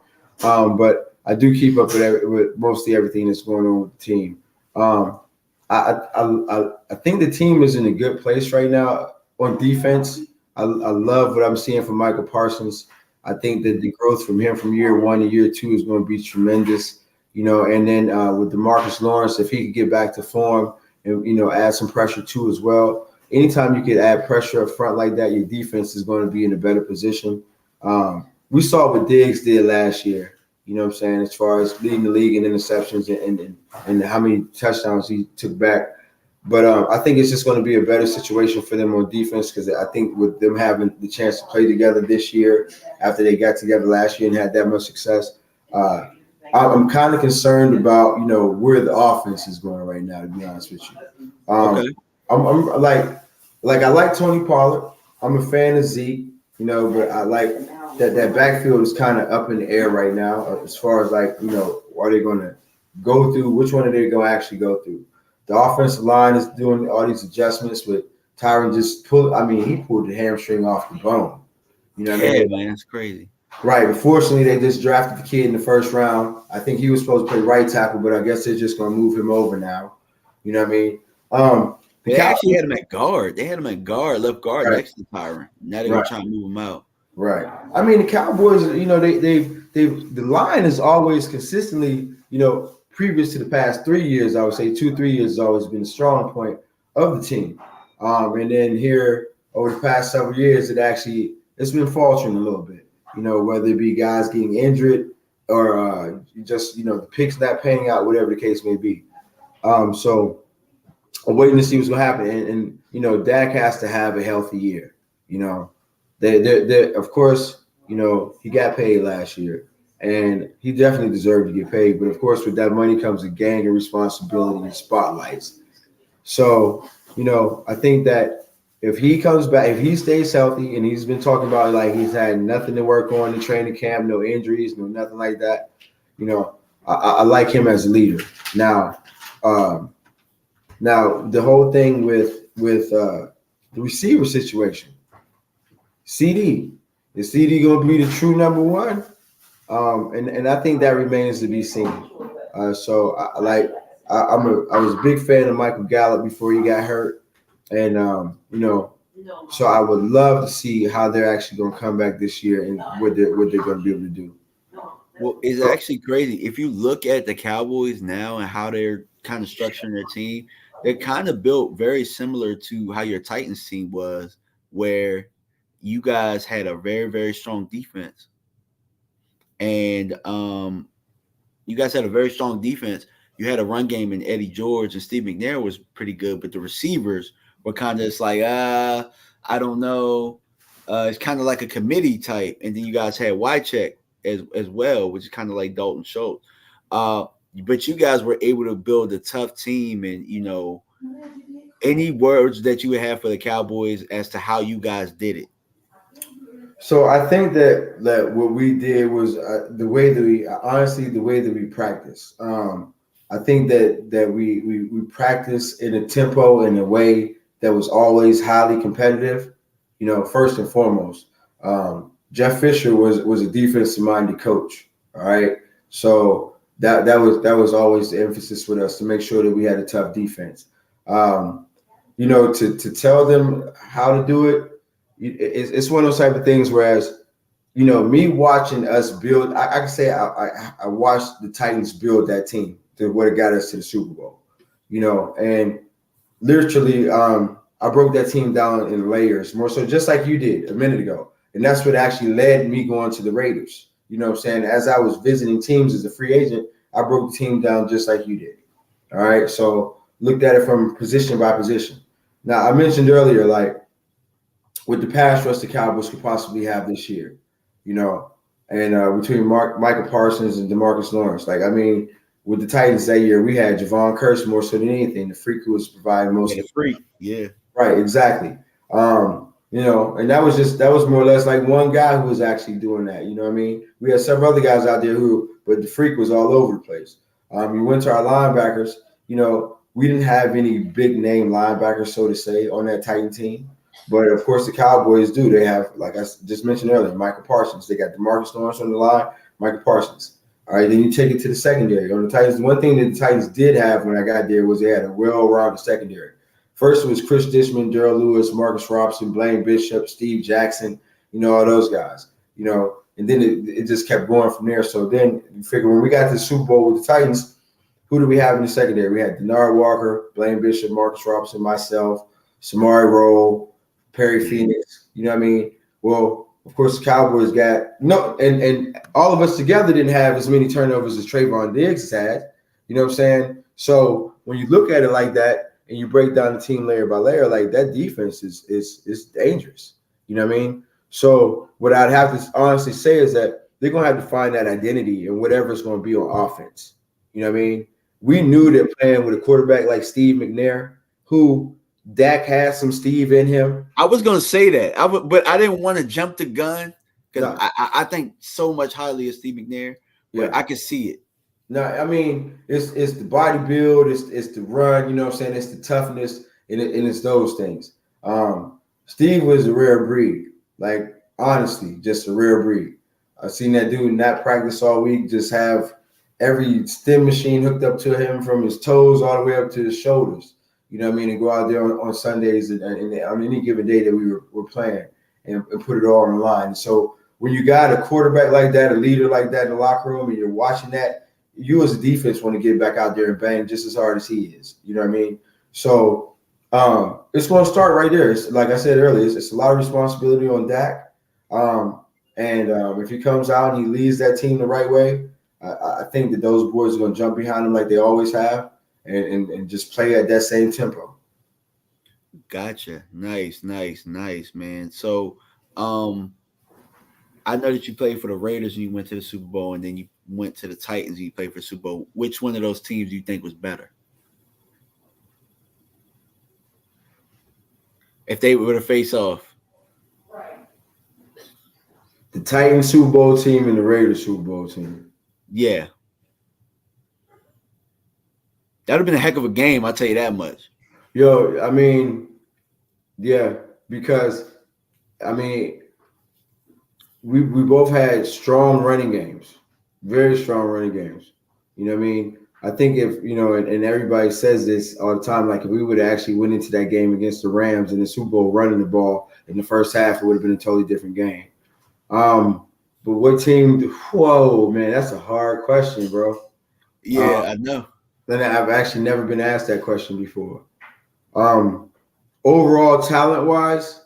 But I do keep up with mostly everything that's going on with the team. I think the team is in a good place right now on defense. I love what I'm seeing from Michael Parsons. I think that the growth from him from year 1 to year 2 is going to be tremendous, and then with DeMarcus Lawrence, if he could get back to form and, add some pressure too as well. Anytime you can add pressure up front like that, your defense is going to be in a better position. We saw what Diggs did last year, you know what I'm saying, as far as leading the league in interceptions and how many touchdowns he took back. But I think it's just going to be a better situation for them on defense because I think with them having the chance to play together this year after they got together last year and had that much success, I'm kind of concerned about, where the offense is going right now, to be honest with you. Okay. I'm I like Tony Pollard. I'm a fan of Zeke, but I like that backfield is kind of up in the air right now as far as are they going to go through? Which one are they going to actually go through? The offensive line is doing all these adjustments with Tyron he pulled the hamstring off the bone. You know what I mean? Man, that's crazy. Right. Unfortunately, they just drafted the kid in the first round. I think he was supposed to play right tackle, but I guess they're just going to move him over now. You know what I mean? They actually had him at guard. They had him at guard, left guard next to Tyron. Now they're going to try and move him out. Right. I mean, the Cowboys, the line is always consistently, previous to the past 3 years, I would say 2-3 years has always been a strong point of the team. And then here over the past several years, it's been faltering a little bit, whether it be guys getting injured or just, the picks not panning out, whatever the case may be. So I'm waiting to see what's going to happen. And Dak has to have a healthy year. They of course, he got paid last year. And he definitely deserved to get paid. But, of course, with that money comes a gang of responsibility and spotlights. So, I think that if he comes back, if he stays healthy, and he's been talking about he's had nothing to work on in training camp, no injuries, no nothing like that, I like him as a leader. Now the whole thing with the receiver situation, CD, is CD going to be the true number one? And I think that remains to be seen. So I was a big fan of Michael Gallup before he got hurt, and so I would love to see how they're actually going to come back this year and what they're going to be able to do. Well, it's actually crazy if you look at the Cowboys now and how they're kind of structuring their team. They're kind of built very similar to how your Titans team was, where you guys had a very, very strong defense. And you guys had a very strong defense. You had a run game, and Eddie George and Steve McNair was pretty good, but the receivers were kind of just I don't know. It's kind of like a committee type. And then you guys had Wycheck as well, which is kind of like Dalton Schultz. But you guys were able to build a tough team, and any words that you have for the Cowboys as to how you guys did it? So I think that what we did was the way that we practice. I think that we practice in a tempo in a way that was always highly competitive. First and foremost, Jeff Fisher was a defensive-minded coach. All right, so that was always the emphasis with us to make sure that we had a tough defense. To tell them how to do it, it's one of those type of things. Whereas, me watching us build, I can say I watched the Titans build that team to what it got us to the Super Bowl. And literally, I broke that team down in layers, more so just like you did a minute ago. And that's what actually led me going to the Raiders. You know what I'm saying? As I was visiting teams as a free agent, I broke the team down just like you did. All right. So looked at it from position by position. Now, I mentioned earlier, like with the pass rush the Cowboys could possibly have this year, and between Michael Parsons and DeMarcus Lawrence. Like, I mean, with the Titans that year, we had Javon Curse more so than anything. The freak who was providing most of the freak. Yeah. Right. Exactly. And that was more or less like one guy who was actually doing that. You know what I mean? We had several other guys out there but the freak was all over the place. You went to our linebackers, we didn't have any big name linebackers, so to say, on that Titan team. But of course the Cowboys do. They have, like I just mentioned earlier, Michael Parsons. They got DeMarcus Lawrence on the line, Michael Parsons. All right, then you take it to the secondary. On the Titans, one thing that the Titans did have when I got there was they had a well-rounded secondary. First was Chris Dishman, Darrell Lewis, Marcus Robson, Blaine Bishop, Steve Jackson, all those guys, and then it just kept going from there. So then you figure when we got to the Super Bowl with the Titans, who do we have in the secondary? We had Denard Walker, Blaine Bishop, Marcus Robson, myself, Samari Rolle, Perry Phoenix. You know what I mean? Well, of course, the Cowboys got and all of us together didn't have as many turnovers as Trayvon Diggs had. You know what I'm saying? So when you look at it like that, and you break down the team layer by layer, like that defense is dangerous. You know what I mean? So what I'd have to honestly say is that they're going to have to find that identity in whatever's going to be on offense. You know what I mean? We knew that playing with a quarterback like Steve McNair, who Dak has some Steve in him. I was going to say that, but I didn't want to jump the gun because I think so much highly of Steve McNair, but I can see it. No, I mean, it's the body build, it's the run, you know what I'm saying? It's the toughness, and it's those things. Steve was a rare breed. Like, honestly, just a rare breed. I've seen that dude not practice all week, just have every stim machine hooked up to him from his toes all the way up to his shoulders. You know what I mean? And go out there on Sundays and on any given day that we were playing and put it all on the line. And so when you got a quarterback like that, a leader like that in the locker room, and you're watching that, you as a defense want to get back out there and bang just as hard as he is. You know what I mean? So it's going to start right there. It's, like I said earlier, it's a lot of responsibility on Dak. If he comes out and he leads that team the right way, I think that those boys are going to jump behind him like they always have and just play at that same tempo. Gotcha. Nice, man. So I know that you played for the Raiders and you went to the Super Bowl, and then you went to the Titans and you played for the Super Bowl. Which one of those teams do you think was better? If they were to face off. The Titans Super Bowl team and the Raiders Super Bowl team. Yeah. That would have been a heck of a game, I'll tell you that much. Yo, I mean, yeah, because, I mean, we both had strong running games, very strong running games. You know what I mean? I think if, and everybody says this all the time, like if we would have actually went into that game against the Rams in the Super Bowl running the ball in the first half, it would have been a totally different game. But what team? Whoa, man, that's a hard question, bro. Yeah, I know. Then I've actually never been asked that question before. Overall, talent-wise,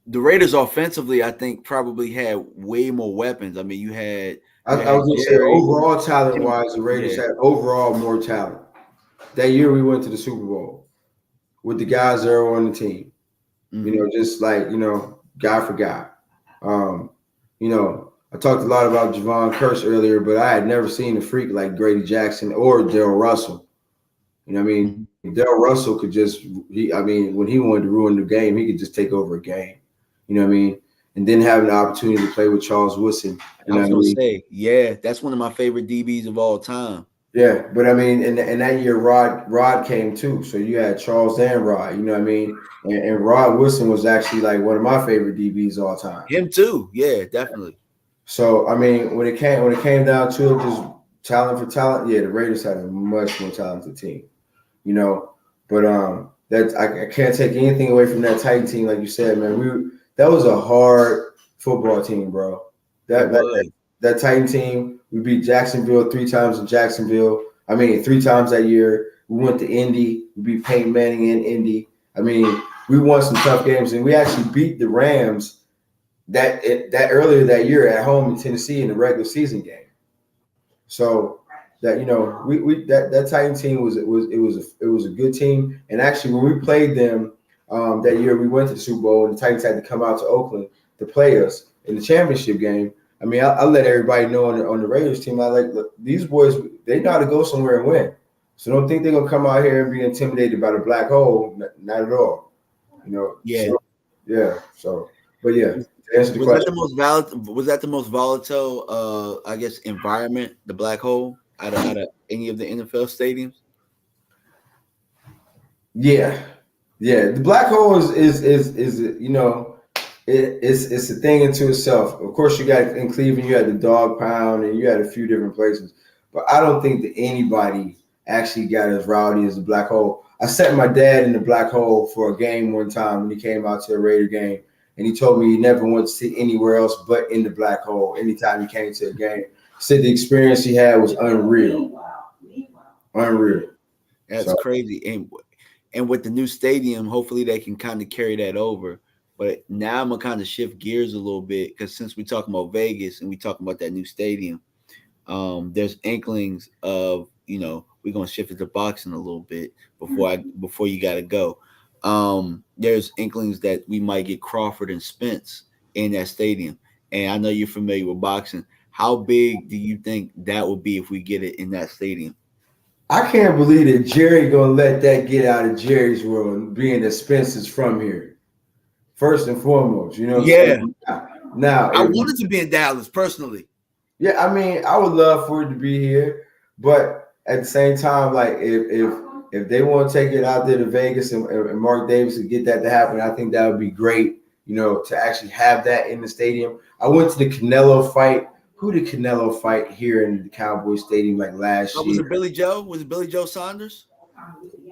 the Raiders offensively, I think, probably had way more weapons. I mean, you had. I was going to say overall talent-wise, the Raiders had overall more talent. That year we went to the Super Bowl with the guys that were on the team. Mm-hmm. Just like, guy for guy. I talked a lot about Javon Curse earlier, but I had never seen a freak like Grady Jackson or Darrell Russell. You know what I mean? Darrell Russell could when he wanted to ruin the game, he could just take over a game. You know what I mean? And then having the opportunity to play with Charles Woodson. I was going to say, yeah, that's one of my favorite DBs of all time. Yeah, but I mean, in that year, Rod came too. So you had Charles and Rod. You know what I mean? And Rod Wilson was actually like one of my favorite DBs all time. Him too. Yeah, definitely. So I mean, when it came down to it, just talent for talent, yeah, the Raiders had a much more talented team. You know, but that I can't take anything away from that Titan team, like you said, man. That was a hard football team, bro. That Titan team, we beat Jacksonville 3 times in Jacksonville. I mean, 3 times that year. We went to Indy. We beat Peyton Manning in Indy. I mean, we won some tough games, and we actually beat the Rams that earlier that year at home in Tennessee in the regular season game. So that we that Titan team was a good team. And actually, when we played them that year, we went to the Super Bowl, and the Titans had to come out to Oakland to play us in the championship game. I mean, I let everybody know on the Raiders team, look, these boys, they know how to go somewhere and win. So don't think they're gonna come out here and be intimidated by the black hole. Not at all. Yeah. So, but yeah. Was that the most volatile I guess environment, the black hole, out of any of the NFL stadiums? Yeah. The black hole is it's a thing into itself. Of course, you got in Cleveland, you had the dog pound, and you had a few different places. But I don't think that anybody actually got as rowdy as the black hole. I sat my dad in the black hole for a game one time when he came out to a Raider game, and he told me he never wanted to sit anywhere else but in the black hole anytime he came to a game. He said the experience he had was unreal. Unreal. That's crazy. And with the new stadium, hopefully they can kind of carry that over. But now I'm gonna kind of shift gears a little bit, because since we're talking about Vegas and we talking about that new stadium, there's inklings of we're gonna shift it to boxing a little bit before you gotta go. There's inklings that we might get Crawford and Spence in that stadium, and I know you're familiar with boxing. How big do you think that would be if we get it in that stadium? I can't believe that Jerry gonna let that get out of Jerry's world, being that Spence is from here. First and foremost, Now, I wanted to be in Dallas personally. Yeah, I mean, I would love for it to be here, but at the same time, like if they want to take it out there to Vegas and Mark Davis to get that to happen, I think that would be great. To actually have that in the stadium. I went to the Canelo fight. Who did Canelo fight here in the Cowboys Stadium last year? Was it Billy Joe? Was it Billy Joe Saunders?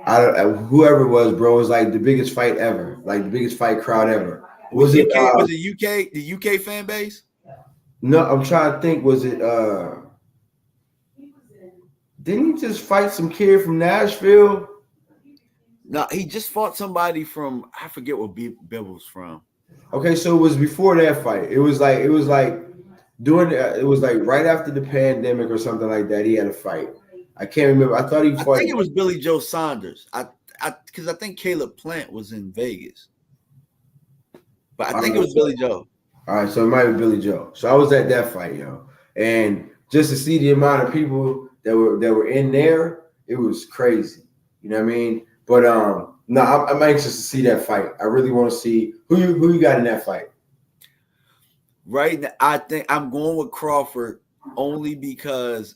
Whoever it was, bro, it was like the biggest fight ever, like the biggest fight crowd ever. Was it UK? The UK fan base? No, I'm trying to think. Was it? Didn't he just fight some kid from Nashville? No, he just fought somebody from, I forget what Bill was from. Okay, so it was before that fight. It was like it was like right after the pandemic or something like that. He had a fight. I can't remember. I thought he fought. I think it was Billy Joe Saunders. Because I think Caleb Plant was in Vegas, but I think it was Billy Joe. All right, so it might be Billy Joe. So I was at that fight, and just to see the amount of people that were in there, it was crazy. You know what I mean? But no, I'm anxious to see that fight. I really want to see who you got in that fight. Right now, I think I'm going with Crawford only because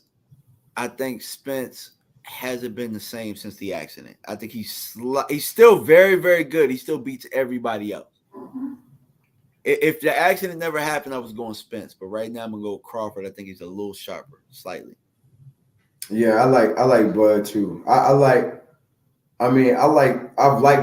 I think Spence hasn't been the same since the accident. I think he's still very, very good. He still beats everybody else. If the accident never happened, I was going Spence. But right now, I'm gonna go Crawford. I think he's a little sharper, slightly. Yeah, I like Bud too. I've liked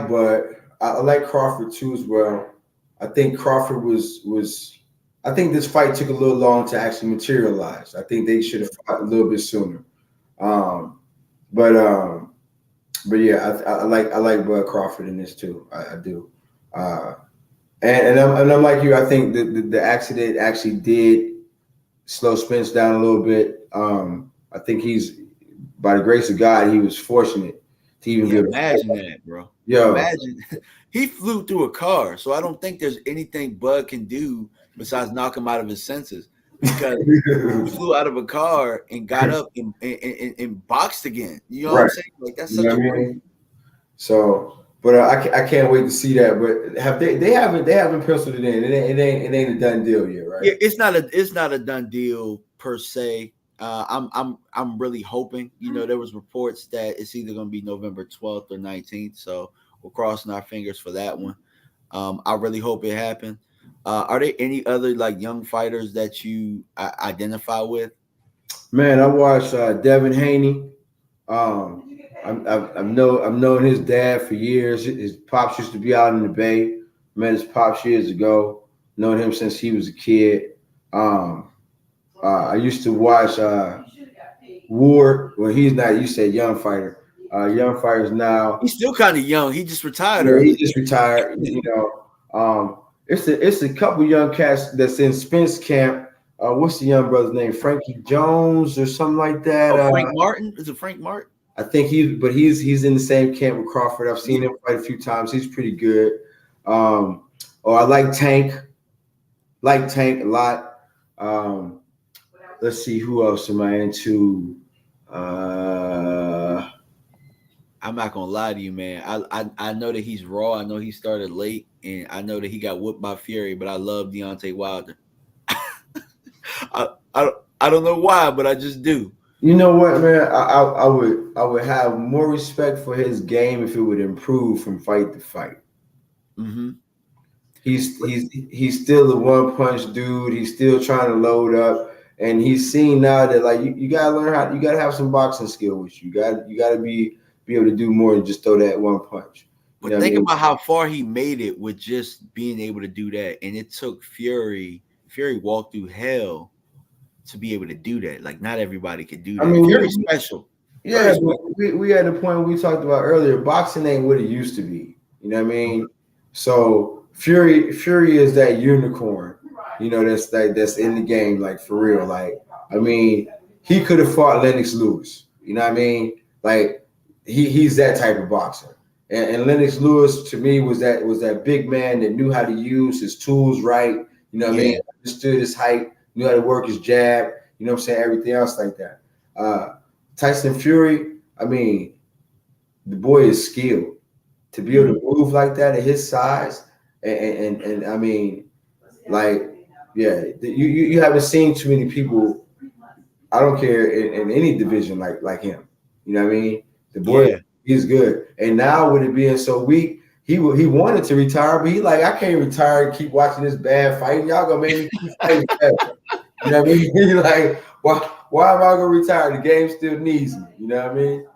Bud. I like Crawford too as well. I think Crawford was. I think this fight took a little long to actually materialize. I think they should have fought a little bit sooner. But yeah, I like Bud Crawford in this too. I do. And I'm like you. I think the accident actually did slow Spence down a little bit. I think he's, by the grace of God, he was fortunate to even get. Imagine that, bro. Imagine he flew through a car. So I don't think there's anything Bud can do besides knock him out of his senses, because he flew out of a car and got up and boxed again. You know what I'm saying? Like, that's such a mean? So, but I can't wait to see that. But they haven't penciled it in. It ain't a done deal yet, right? Yeah, it's not a done deal per se. I'm really hoping. There was reports that it's either going to be November 12th or 19th. So we're crossing our fingers for that one. I really hope it happens. Are there any other like young fighters that you identify with? Man, I watched Devin Haney. I've known his dad for years. His pops used to be out in the Bay. Met his pops years ago. Known him since he was a kid. I used to watch Ward. Well, he's not. You said young fighter. Young fighters now. He's still kind of young. He just retired. Yeah, he just retired. It's a couple young cats that's in Spence camp. What's the young brother's name? Frankie Jones or something like that. Frank Martin? Is it Frank Martin? I think he's in the same camp with Crawford. I've seen him fight a few times. He's pretty good. I like Tank. Like Tank a lot. Let's see, who else am I into? I'm not gonna lie to you, man. I know that he's raw. I know he started late, and I know that he got whooped by Fury. But I love Deontay Wilder. I don't know why, but I just do. You know what, man? I would have more respect for his game if it would improve from fight to fight. Mm-hmm. He's still a one punch dude. He's still trying to load up. And he's seen now that like you gotta learn how, you gotta have some boxing skill with you. You gotta be able to do more than just throw that one punch. But think about how far he made it with just being able to do that. And it took Fury walked through hell to be able to do that. Like not everybody could do that. Fury's special. Yeah, we had the point we talked about earlier. Boxing ain't what it used to be. You know what I mean? So Fury is that unicorn. That's in the game, like for real. Like, I mean, he could have fought Lennox Lewis. You know what I mean? Like, he's that type of boxer. And Lennox Lewis to me was that big man that knew how to use his tools right. You know what I mean? Understood his height, knew how to work his jab. You know what I'm saying? Everything else like that. Tyson Fury, I mean, the boy is skilled to be able to move like that at his size, and I mean, like. Yeah, you haven't seen too many people. I don't care in any division like him. You know what I mean? The boy, he's good. And now with it being so weak, he wanted to retire, but he like, I can't retire and keep watching this bad fight. Y'all gonna make me keep fighting. You know what I mean? He's like, why am I gonna retire? The game still needs me. You know what I mean?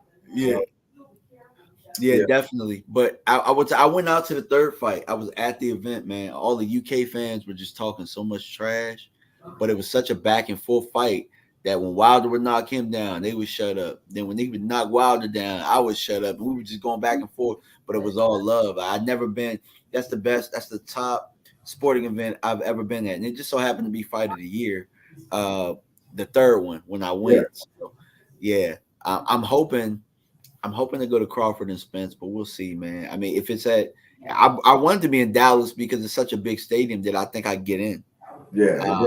Yeah, definitely. But I went out to the third fight. I was at the event, man. All the UK fans were just talking so much trash, but it was such a back and forth fight that when Wilder would knock him down, they would shut up. Then when they would knock Wilder down, I would shut up. We were just going back and forth, but it was all love. I'd never been. That's the best. That's the top sporting event I've ever been at, and it just so happened to be Fight of the Year, the third one when I went. So, I'm hoping to go to Crawford and Spence, but we'll see, man. I mean, if it's I wanted to be in Dallas because it's such a big stadium that I think I'd get in. Yeah,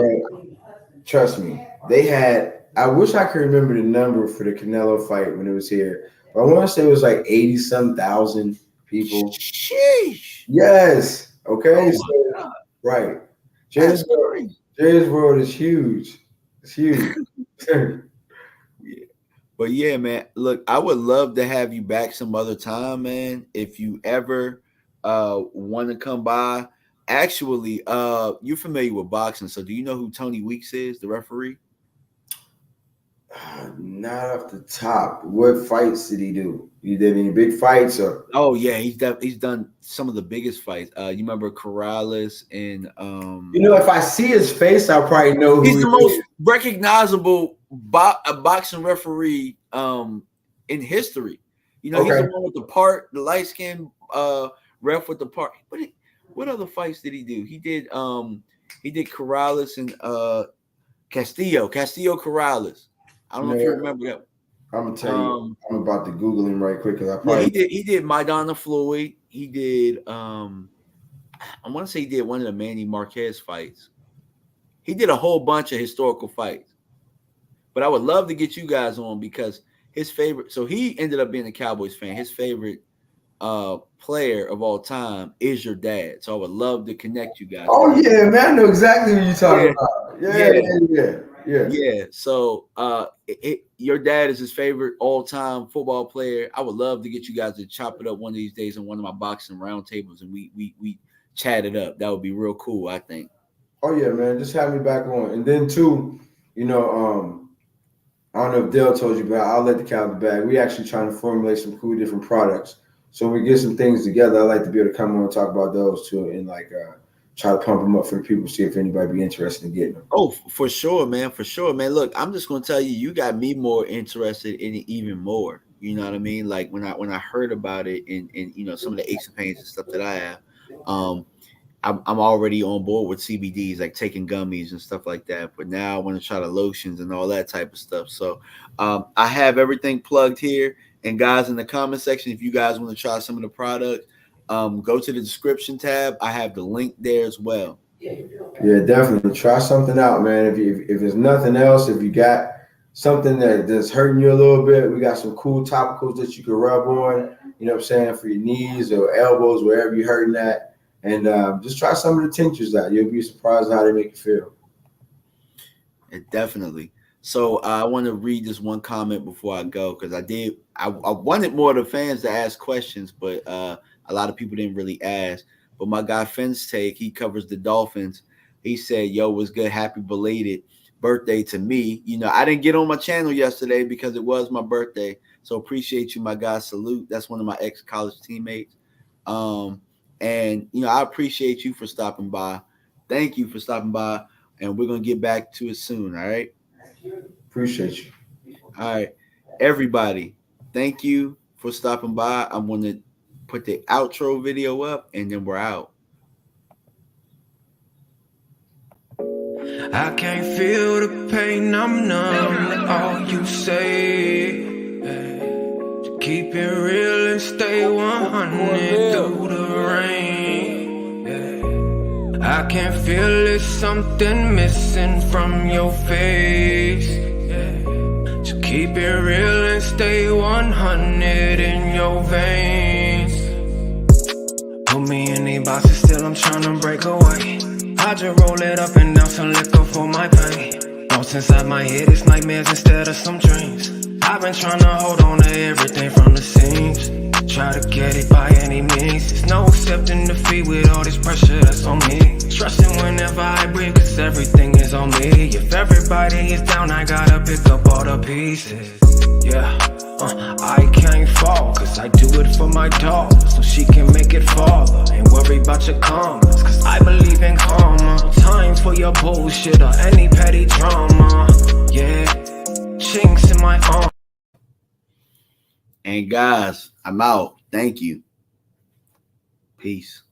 trust me. They had, I wish I could remember the number for the Canelo fight when it was here. But I want to say it was like 80-some thousand people. Sheesh. Yes. Okay. God. Right. Jay's World is huge. It's huge. But yeah, man, look, I would love to have you back some other time, man. If you ever want to come by. Actually, you're familiar with boxing, so do you know who Tony Weeks is, the referee? Not off the top. What fights did he do? You did any big fights? Or? Oh yeah, he's done some of the biggest fights. You remember Corrales and if I see his face, I'll probably know who he's the most recognizable boxing referee in history. He's the one with the light skinned ref with the part. What other fights did he do? He did Corrales and Castillo Corrales. I don't know if you remember that. I'm gonna tell you. I'm about to Google him right quick because I probably he did Maidana Floyd. He did I want to say he did one of the Manny Marquez fights. He did a whole bunch of historical fights. But I would love to get you guys on because his favorite. So he ended up being a Cowboys fan. His favorite player of all time is your dad. So I would love to connect you guys. Oh yeah, man, I know exactly what you're talking about. Yeah. Yeah. So your dad is his favorite all-time football player. I would love to get you guys to chop it up one of these days on one of my boxing roundtables, and we chat it up. That would be real cool, I think. Oh yeah, man. Just have me back on. And then too, you know, I don't know if Dale told you, but I'll let the cat out of the bag. We actually trying to formulate some cool different products. So when we get some things together, I like to be able to come on and talk about those too, and like try to pump them up for the people, see if anybody be interested in getting them. Oh, for sure, man. For sure, man. Look, I'm just gonna tell you, you got me more interested in it even more. You know what I mean? Like when I heard about it and you know some of the aches and pains and stuff that I have, I'm already on board with CBDs, like taking gummies and stuff like that. But now I want to try the lotions and all that type of stuff. So I have everything plugged here. And guys, in the comment section, if you guys want to try some of the products, go to the description tab. I have the link there as well. Yeah, definitely try something out, man. If there's nothing else, if you got something that's hurting you a little bit, we got some cool topicals that you can rub on. You know what I'm saying, for your knees or elbows, wherever you're hurting at. And just try some of the tinctures out. You'll be surprised how they make you feel. Definitely. So I want to read this one comment before I go because I wanted more of the fans to ask questions, but a lot of people didn't really ask. But my guy Fence Take, he covers the Dolphins. He said, "Yo, what's good? Happy belated birthday to me." You know, I didn't get on my channel yesterday because it was my birthday. So appreciate you, my guy. Salute. That's one of my ex-college teammates. And, you know, I appreciate you for stopping by. Thank you for stopping by. And we're going to get back to it soon. All right. Appreciate you. All right. Everybody, thank you for stopping by. I'm going to put the outro video up and then we're out. I can't feel the pain. I'm numb. All you say. Keep it real and stay 100 through the rain. Yeah. I can feel it, something missing from your face. Yeah. So keep it real and stay 100 in your veins. Put me in these boxes, still I'm trying to break away. I just roll it up and down some liquor for my pain. Thoughts inside my head, it's nightmares instead of some dreams. I've been trying to hold on to everything from the seams. Try to get it by any means. There's no accepting defeat with all this pressure that's on me. Trusting whenever I breathe, cause everything is on me. If everybody is down, I gotta pick up all the pieces. Yeah, I can't fall, cause I do it for my dog, so she can make it fall. Ain't worry about your comments, cause I believe in karma. Time for your bullshit or any petty drama. Yeah, chinks in my arm. And guys, I'm out. Thank you. Peace.